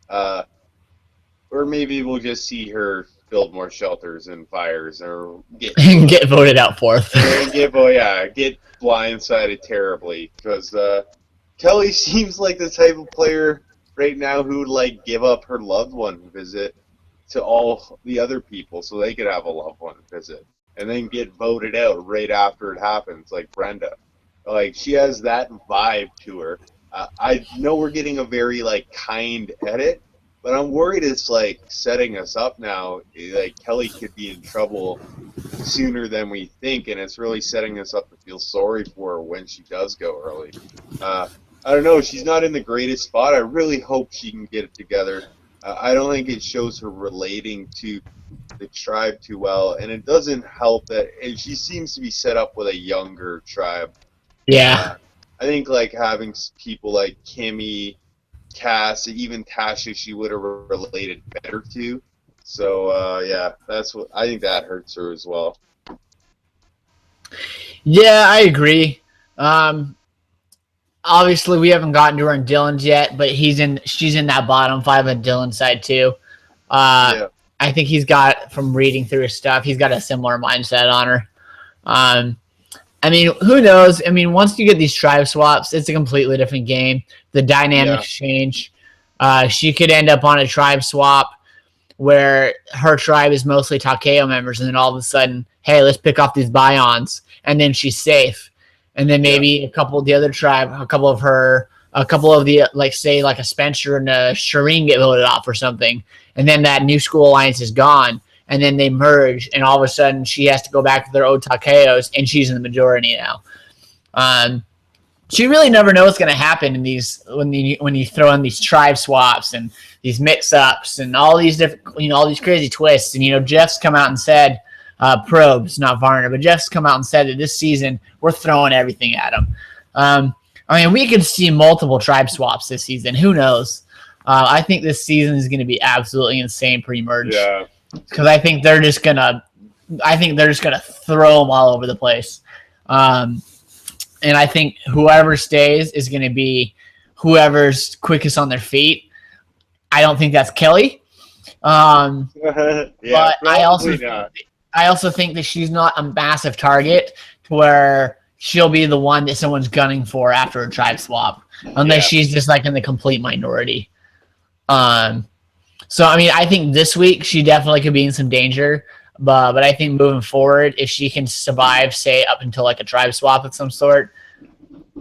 Or maybe we'll just see her build more shelters and fires, or get voted out fourth. get blindsided terribly, because Kelly seems like the type of player right now who would give up her loved one visit to all the other people so they could have a loved one visit, and then get voted out right after it happens, like Brenda. She has that vibe to her. I know we're getting a very kind edit, but I'm worried it's setting us up now. Kelly could be in trouble sooner than we think, and it's really setting us up to feel sorry for her when she does go early. I don't know. She's not in the greatest spot. I really hope she can get it together. I don't think it shows her relating to the tribe too well, and it doesn't help that she seems to be set up with a younger tribe. Yeah. I think having people like Kimmy, Cass, even Tasha, she would have related better to. So yeah, that's what I think, that hurts her as well. Yeah, I agree. Obviously, we haven't gotten to her in Dylan's yet, but she's in that bottom 5 on Dylan's side too. Yeah. I think he's got, from reading through his stuff, he's got a similar mindset on her. I mean, who knows? I mean, once you get these tribe swaps, it's a completely different game. The dynamics change. She could end up on a tribe swap where her tribe is mostly Takeo members, and then all of a sudden, hey, let's pick off these Bions, and then she's safe. And then maybe a couple of the other tribe, a couple of the, say, a Spencer and a Shireen get voted off or something, and then that new school alliance is gone. And then they merge, and all of a sudden she has to go back to their old Takeos, and she's in the majority now. She really never knows what's going to happen in these when you throw in these tribe swaps and these mix-ups and all these different, all these crazy twists. And Jeff's come out and said, Probes, not Varner, but Jeff's come out and said that this season we're throwing everything at him. I mean, we could see multiple tribe swaps this season. Who knows? I think this season is going to be absolutely insane pre-merge. Yeah. Because I think they're just gonna throw them all over the place, and I think whoever stays is gonna be whoever's quickest on their feet. I don't think that's Kelly, yeah, but I also think that she's not a massive target to where she'll be the one that someone's gunning for after a tribe swap, unless she's just in the complete minority. So, I mean, I think this week she definitely could be in some danger, but I think moving forward, if she can survive, say, up until a tribe swap of some sort,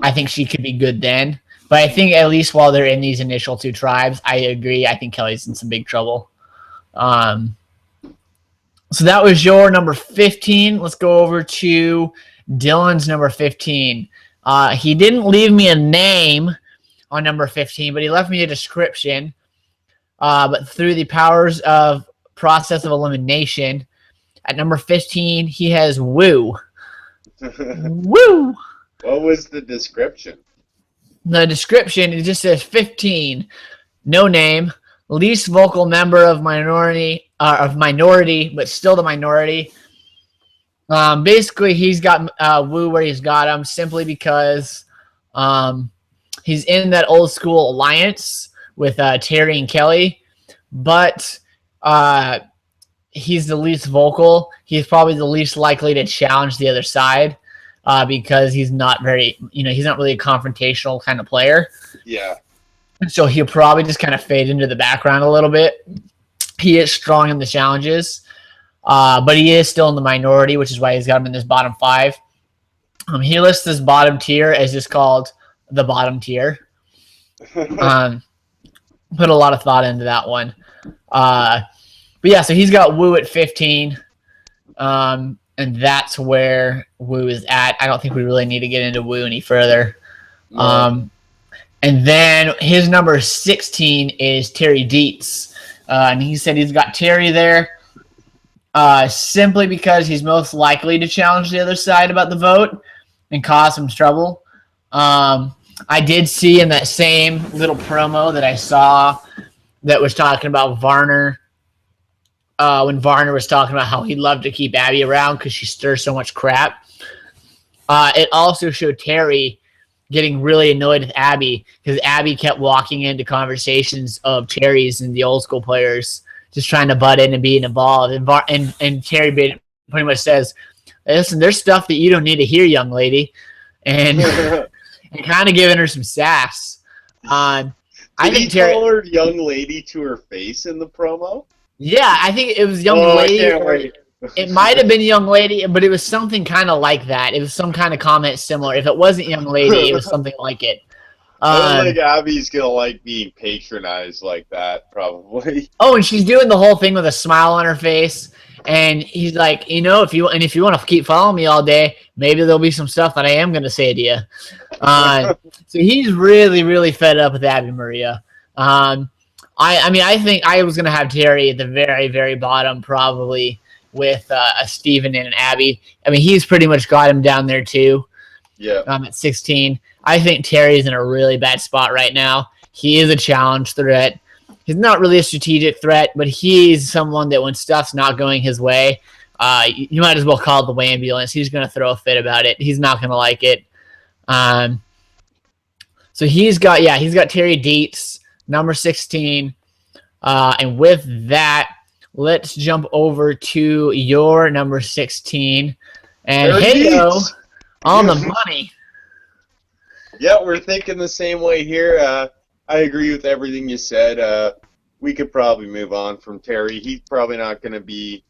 I think she could be good then. But I think at least while they're in these initial 2 tribes, I agree. I think Kelly's in some big trouble. So that was your number 15. Let's go over to Dylan's number 15. He didn't leave me a name on number 15, but he left me a description. But through the powers of process of elimination, at number 15, he has Woo. Woo! What was the description? The description, it just says 15, no name, least vocal member of minority, but still the minority. Basically, he's got Woo where he's got him simply because he's in that old school alliance with Terry and Kelly, but he's the least vocal. He's probably the least likely to challenge the other side because he's not very, he's not really a confrontational kind of player. Yeah. So he'll probably just kind of fade into the background a little bit. He is strong in the challenges, but he is still in the minority, which is why he's got him in this bottom 5. He lists this bottom tier as just called the bottom tier. put a lot of thought into that one. But yeah, so he's got Woo at 15. And that's where Woo is at. I don't think we really need to get into Woo any further. No. And then his number 16 is Terry Dietz. And he said he's got Terry there simply because he's most likely to challenge the other side about the vote and cause some trouble. I did see in that same little promo that I saw that was talking about Varner, when Varner was talking about how he'd love to keep Abby around because she stirs so much crap. It also showed Terry getting really annoyed with Abby because Abby kept walking into conversations of Terry's and the old school players, just trying to butt in and be involved. And Terry pretty much says, "Listen, there's stuff that you don't need to hear, young lady," and and kind of giving her some sass. I think Terry call her young lady to her face in the promo. Yeah, I think it was young lady. It might have been young lady, but it was something kind of like that. It was some kind of comment similar. If it wasn't young lady, it was something like it. I don't think Abby's gonna like being patronized like that, probably. Oh, and she's doing the whole thing with a smile on her face, and he's like, if you want to keep following me all day, maybe there'll be some stuff that I am gonna say to you. So he's really, really fed up with Abby Maria. I think I was gonna have Terry at the very, very bottom, probably with a Steven and an Abby. I mean, he's pretty much got him down there too. Yeah. At 16. I think Terry's in a really bad spot right now. He is a challenge threat. He's not really a strategic threat, but he's someone that when stuff's not going his way, you might as well call the ambulance. He's going to throw a fit about it. He's not going to like it. So he's got Terry Dietz, number 16. And with that, let's jump over to your number 16. And hey-o, on the money. Yeah, we're thinking the same way here. I agree with everything you said. We could probably move on from Terry. He's probably not going to be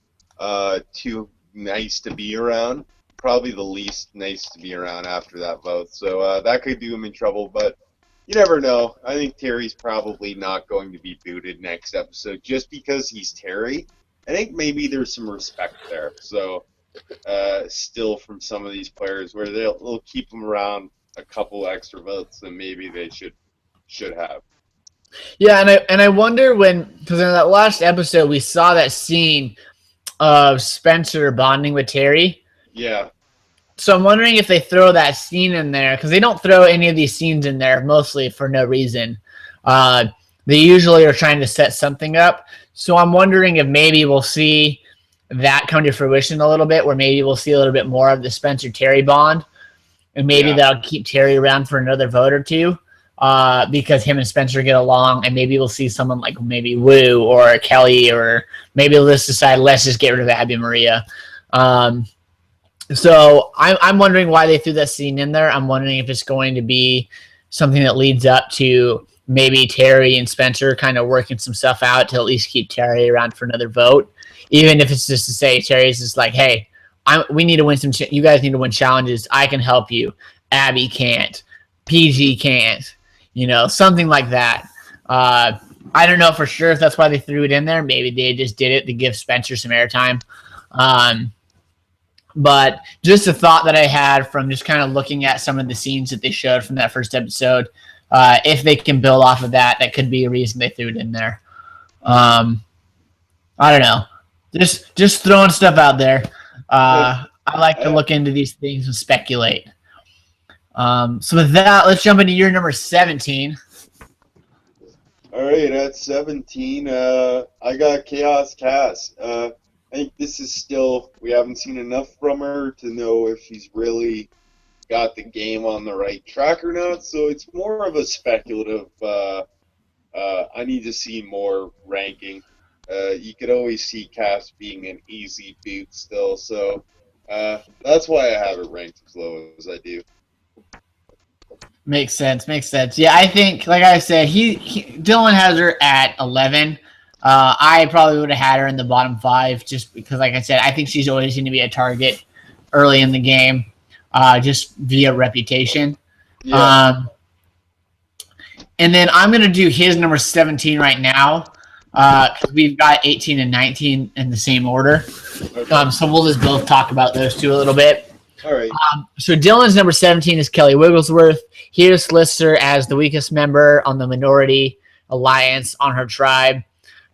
too nice to be around. Probably the least nice to be around after that vote. So that could do him in trouble, but you never know. I think Terry's probably not going to be booted next episode just because he's Terry. I think maybe there's some respect there. So still from some of these players where they'll keep him around a couple extra votes than maybe they should have. Yeah, and I wonder because in that last episode we saw that scene of Spencer bonding with Terry. Yeah. So I'm wondering if they throw that scene in there, because they don't throw any of these scenes in there mostly for no reason. They usually are trying to set something up. So I'm wondering if maybe we'll see that come to fruition a little bit, where maybe we'll see a little bit more of the Spencer-Terry bond. And maybe that'll keep Terry around for another vote or two, because him and Spencer get along, and maybe we'll see someone like maybe Woo or Kelly, or maybe they'll just decide, let's just get rid of Abby Maria. So I'm wondering why they threw that scene in there. I'm wondering if it's going to be something that leads up to maybe Terry and Spencer kind of working some stuff out to at least keep Terry around for another vote, even if it's just to say Terry's just like, hey, we need to win some. You guys need to win challenges. I can help you. Abby can't. PG can't. Something like that. I don't know for sure if that's why they threw it in there. Maybe they just did it to give Spencer some airtime. But just a thought that I had from just kind of looking at some of the scenes that they showed from that first episode. If they can build off of that, that could be a reason they threw it in there. I don't know. Just throwing stuff out there. I like to look into these things and speculate. So with that, let's jump into your number 17. All right, at 17, I got Chaos Cass. I think this is still, we haven't seen enough from her to know if she's really got the game on the right track or not. So it's more of a speculative, I need to see more ranking. You could always see Cass being an easy boot still. So that's why I have it ranked as low as I do. Makes sense. Yeah, I think, like I said, Dylan has her at 11. I probably would have had her in the bottom 5 just because, like I said, I think she's always going to be a target early in the game, just via reputation. Yeah. And then I'm going to do his number 17 right now because we've got 18 and 19 in the same order. Okay. So we'll just both talk about those two a little bit. All right. So Dylan's number 17 is Kelly Wigglesworth. He just lists her as the weakest member on the minority alliance on her tribe.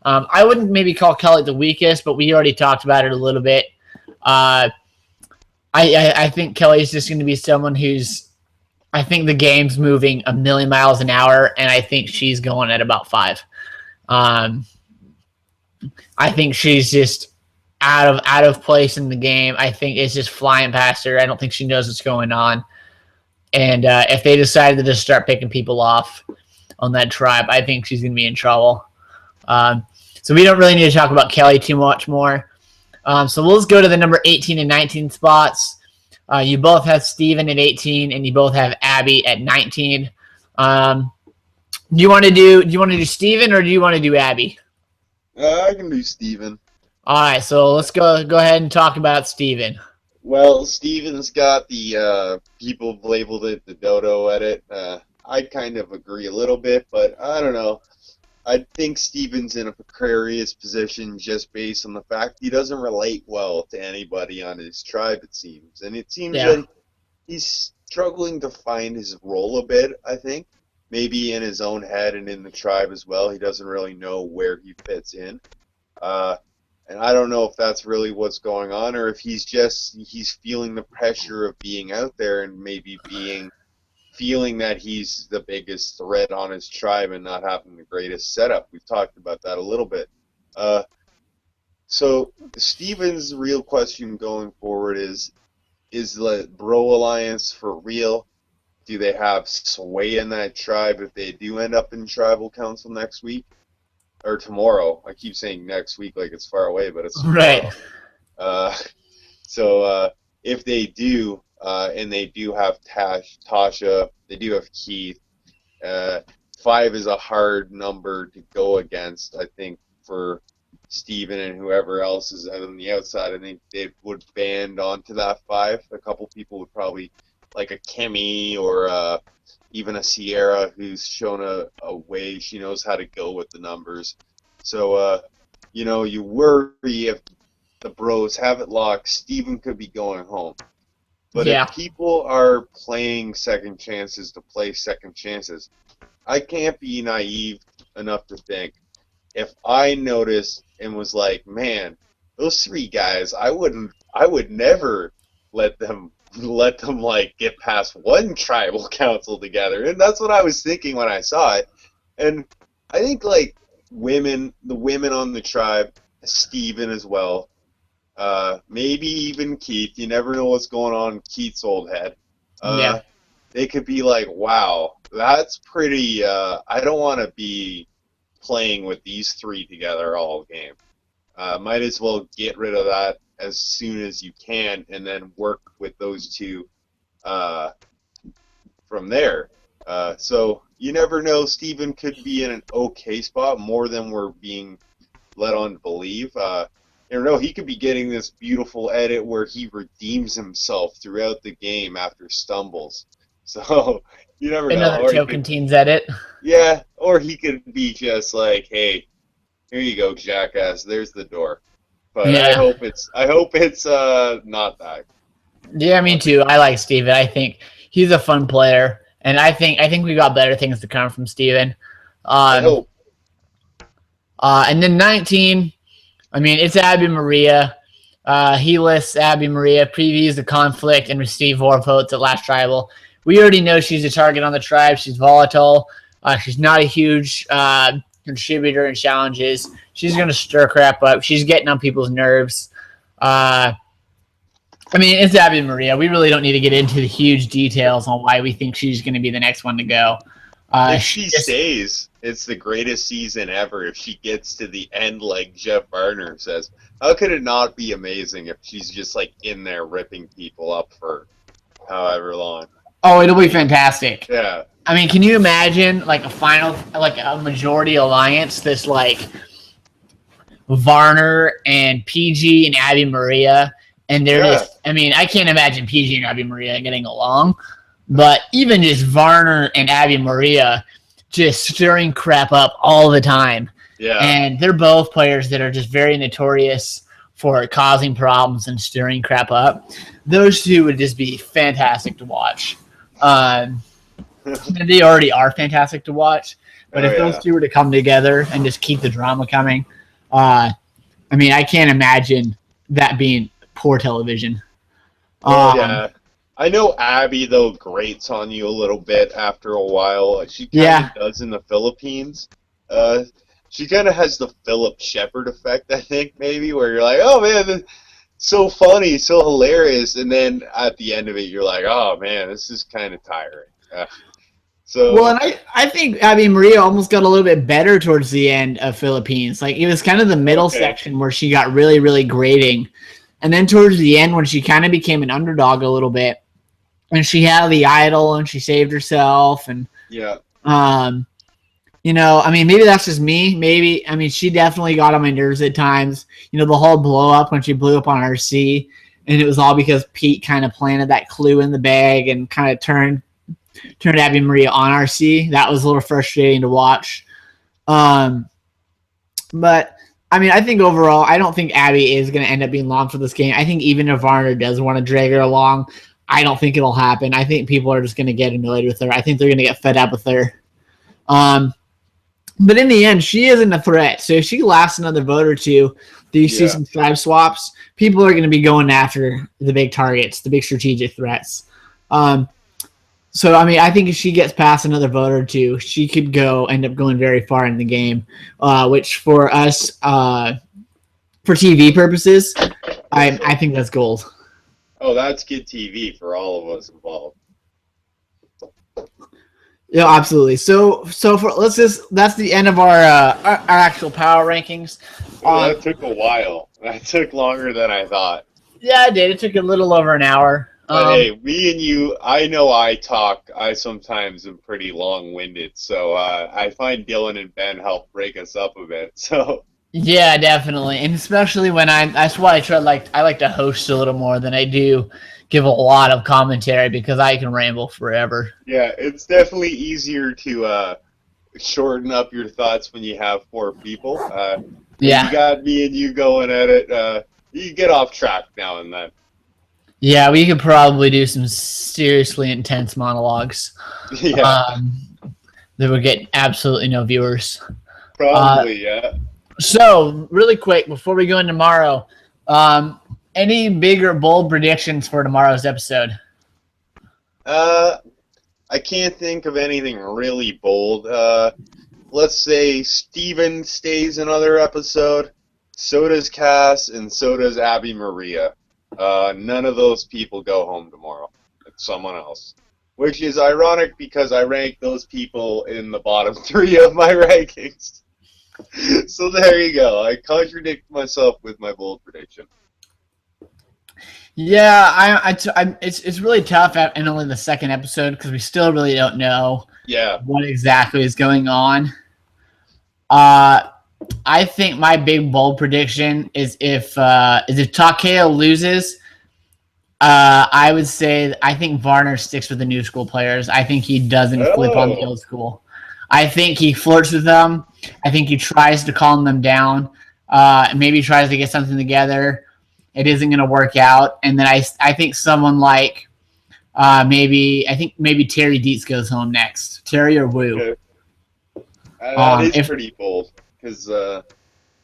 I wouldn't maybe call Kelly the weakest, but we already talked about it a little bit. I think Kelly is just going to be someone who's I think the game's moving a million miles an hour, and I think she's going at about 5. I think she's just out of place in the game. I think it's just flying past her. I don't think she knows what's going on. And if they decide to just start picking people off on that tribe, I think she's going to be in trouble. So we don't really need to talk about Kelly too much more. So we'll just go to the number 18 and 19 spots. You both have Steven at 18, and you both have Abby at 19. Do you want to do Steven or do you want to do Abby? I can do Steven. All right, so let's go ahead and talk about Steven. Well, Steven's got the people have labeled it the dodo edit. I kind of agree a little bit, but I don't know. I think Steven's in a precarious position just based on the fact he doesn't relate well to anybody on his tribe, it seems. And it seems that he's struggling to find his role a bit, I think. Maybe in his own head and in the tribe as well. He doesn't really know where he fits in. And I don't know if that's really what's going on or if he's feeling the pressure of being out there and maybe feeling that he's the biggest threat on his tribe and not having the greatest setup. We've talked about that a little bit. So Steven's real question going forward is the Bro Alliance for real? Do they have sway in that tribe if they do end up in tribal council next week? Or tomorrow. I keep saying next week like it's far away, but it's tomorrow. Right. So if they do, and they do have Tasha, they do have Keith. 5 is a hard number to go against, I think, for Steven and whoever else is on the outside. I think they would band onto that 5. A couple people would probably, like a Kimmy or even a Sierra who's shown a way she knows how to go with the numbers. So, you worry if the bros have it locked, Steven could be going home. But if people are playing second chances to play second chances, I can't be naive enough to think if I noticed and was like, man, those 3 guys, I would never let them like get past one tribal council together. And that's what I was thinking when I saw it. And I think like the women on the tribe, Steven as well, maybe even Keith. You never know what's going on in Keith's old head. They could be like, wow, that's pretty, I don't want to be playing with these 3 together all game. Might as well get rid of that as soon as you can and then work with those 2 from there. So you never know. Steven could be in an okay spot, more than we're being led on to believe. You know, he could be getting this beautiful edit where he redeems himself throughout the game after stumbles. So you never know. Another token team's edit. Yeah, or he could be just like, hey, here you go, jackass. There's the door. But I hope it's not that. Yeah, me too. I like Steven. I think he's a fun player, and I think we got better things to come from Steven. I hope. And then 19, I mean, it's Abby Maria. He lists Abby Maria, previews the conflict, and receive 4 votes at last tribal. We already know she's a target on the tribe. She's volatile. She's not a huge contributor in challenges. She's going to stir crap up. She's getting on people's nerves. I mean, it's Abby Maria. We really don't need to get into the huge details on why we think she's going to be the next one to go. If she stays, it's the greatest season ever. If she gets to the end like Jeff Barner says, how could it not be amazing if she's just like in there ripping people up for however long? Oh, it'll be fantastic. Yeah. I mean, can you imagine like a majority alliance that's like Varner and PG and Abby Maria, and they're just, I mean, I can't imagine PG and Abby Maria getting along, but even just Varner and Abby Maria, just stirring crap up all the time. Yeah. And they're both players that are just very notorious for causing problems and stirring crap up. Those two would just be fantastic to watch. They already are fantastic to watch, but if those two were to come together and just keep the drama coming, I mean, I can't imagine that being poor television. Yeah. I know Abby, though, grates on you a little bit after a while. She kind of does in the Philippines. She kind of has the Philip Shepard effect, I think, maybe, where you're like, oh, man, so funny, so hilarious, and then at the end of it, you're like, oh, man, this is kind of tiring. Well, and I think Abby Maria almost got a little bit better towards the end of Philippines. Like, it was kind of the middle section where she got really, really grating. And then towards the end, when she kind of became an underdog a little bit, and she had the idol and she saved herself, and you know, I mean, maybe that's just me. Maybe, I mean, she definitely got on my nerves at times. You know, the whole blow up when she blew up on RC, and it was all because Pete kind of planted that clue in the bag and kind of turned Abby Maria on RC. That was a little frustrating to watch. But I mean, I think overall, I don't think Abby is going to end up being long for this game. I think even if Varner does want to drag her along, I don't think it'll happen. I think people are just going to get annoyed with her. I think they're going to get fed up with her. But in the end, she isn't a threat. So if she lasts another vote or two, do you see some tribe swaps? People are going to be going after the big targets, the big strategic threats. So, I mean, I think if she gets past another vote or two, she could end up going very far in the game, which for us, for TV purposes, I think that's gold. Oh, that's good TV for all of us involved. Yeah, absolutely. So that's the end of our actual power rankings. That took a while. That took longer than I thought. Yeah, it did. It took a little over an hour. But hey, me and you, I know I sometimes am pretty long-winded, so I find Dylan and Ben help break us up a bit. So yeah, definitely, and especially when that's why I like to host a little more than I do give a lot of commentary, because I can ramble forever. Yeah, it's definitely easier to shorten up your thoughts when you have four people. You got me and you going at it. You get off track now and then. Yeah, we could probably do some seriously intense monologues. Yeah. That would get absolutely no viewers. Probably, yeah. So, really quick, before we go into tomorrow, any big or bold predictions for tomorrow's episode? I can't think of anything really bold. Let's say Steven stays another episode, so does Cass, and so does Abby Maria. None of those people go home tomorrow. It's someone else. Which is ironic because I rank those people in the bottom 3 of my rankings. So there you go. I contradict myself with my bold prediction. Yeah, it's really tough in only the second episode because we still really don't know what exactly is going on. I think my big bold prediction is if Takeo loses, I would say I think Varner sticks with the new school players. I think he doesn't flip on the old school. I think he flirts with them. I think he tries to calm them down. Maybe tries to get something together. It isn't going to work out. And then I think someone like maybe Terry Dietz goes home next. Terry or Wu. Okay. That is pretty bold. Because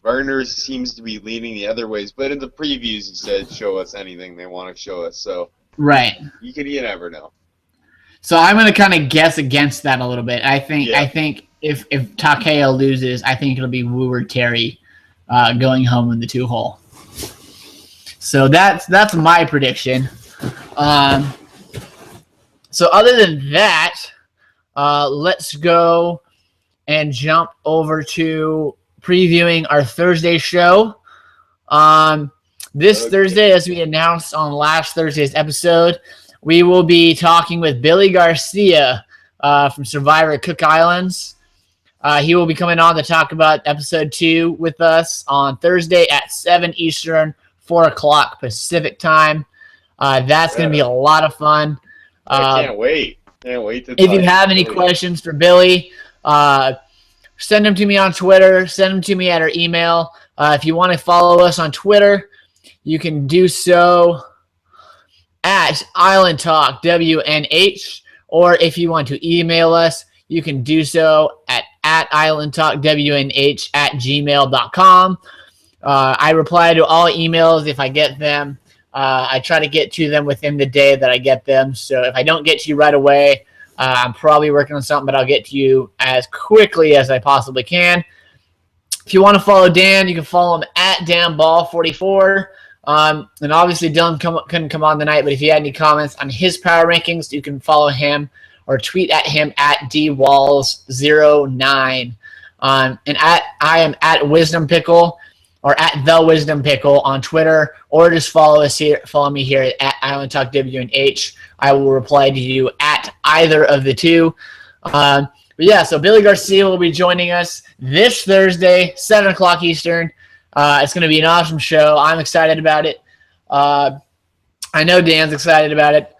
Varner seems to be leaning the other ways, but in the previews he said show us anything they want to show us. So right, you never know. So I'm going to kind of guess against that a little bit. I think if Takeo loses, I think it'll be Wu or Terry going home in the 2-hole. So that's my prediction. So other than that, let's go and jump over to previewing our Thursday show. This Thursday, as we announced on last Thursday's episode, we will be talking with Billy Garcia from Survivor Cook Islands. He will be coming on to talk about episode 2 with us on Thursday at 7 Eastern, 4 o'clock Pacific time. That's going to be a lot of fun. I can't wait. Can't wait to if you have any questions for Billy, Send them to me on Twitter. Send them to me at our email. If you want to follow us on Twitter, you can do so at Island Talk WNH, or if you want to email us, you can do so at islandtalkwnh@gmail.com. I reply to all emails if I get them. I try to get to them within the day that I get them. So if I don't get to you right away, I'm probably working on something, but I'll get to you as quickly as I possibly can. If you want to follow Dan, you can follow him at DanBall44. And obviously Dylan couldn't come on tonight, but if you had any comments on his power rankings, you can follow him or tweet at him at dwalls09. And I am at Wisdom Pickle or at The Wisdom Pickle on Twitter, or just follow me here at Island Talk WNH. I will reply to you at either of the two. But yeah, so Billy Garcia will be joining us this Thursday, 7 o'clock Eastern. It's going to be an awesome show. I'm excited about it. I know Dan's excited about it.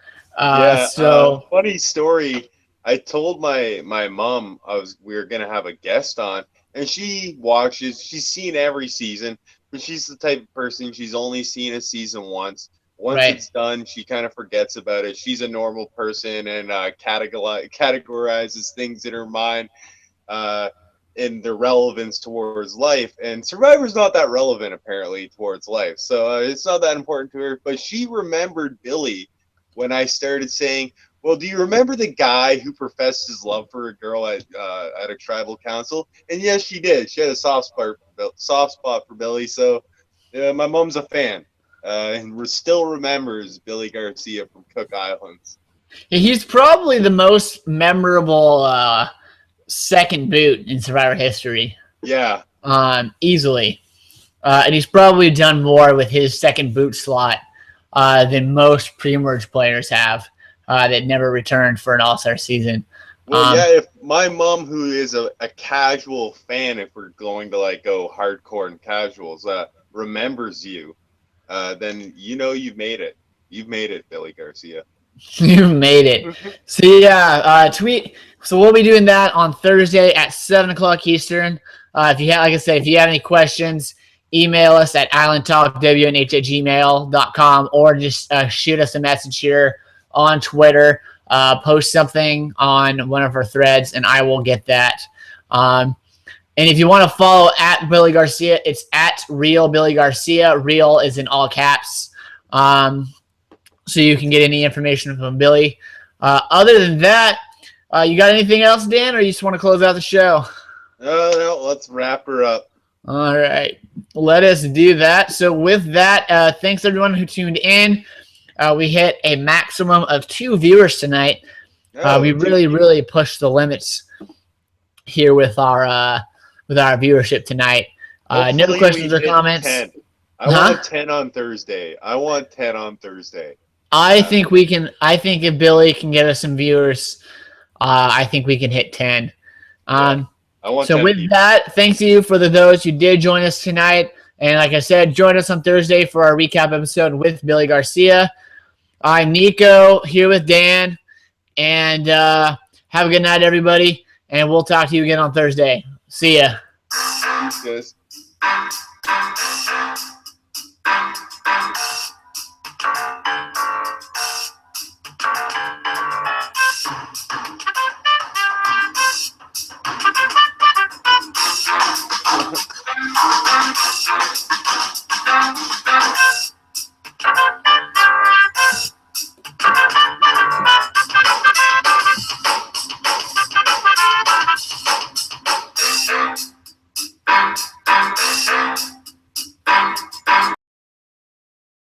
Funny story. I told my mom we were going to have a guest on, and she watches. She's seen every season, but she's the type of person, she's only seen a season once. Once Right. It's done, she kind of forgets about it. She's a normal person and categorizes things in her mind in their relevance towards life. And Survivor's not that relevant, apparently, towards life. So it's not that important to her. But she remembered Billy when I started saying, well, do you remember the guy who professed his love for a girl at a tribal council? And yes, she did. She had a soft spot for Billy. So my mom's a fan. And still remembers Billy Garcia from Cook Islands. He's probably the most memorable second boot in Survivor history. Yeah. Easily. And he's probably done more with his second boot slot than most pre-merge players have that never returned for an all-star season. Well, if my mom, who is a casual fan, if we're going to go hardcore and casuals, remembers you, then you've made it. You've made it, Billy Garcia. You made it. So yeah, tweet. So we'll be doing that on Thursday at 7 o'clock Eastern. If you have any questions, email us at islandtalkwnh@gmail.com, or just shoot us a message here on Twitter. Post something on one of our threads, and I will get that. And if you want to follow at Billy Garcia, it's at Real Billy Garcia. Real is in all caps. So you can get any information from Billy. Other than that, you got anything else, Dan, or you just want to close out the show? No, let's wrap her up. All right. Let us do that. So with that, thanks everyone who tuned in. We hit a maximum of 2 viewers tonight. We really pushed the limits here with our viewership tonight. No questions or comments. 10. I want 10 on Thursday. I think if Billy can get us some viewers, I think we can hit 10. I want so 10 with people. that, thanks to you for those who did join us tonight. And like I said, join us on Thursday for our recap episode with Billy Garcia. I'm Niko here with Dan. And have a good night, everybody. And we'll talk to you again on Thursday. See ya. Thanks, guys.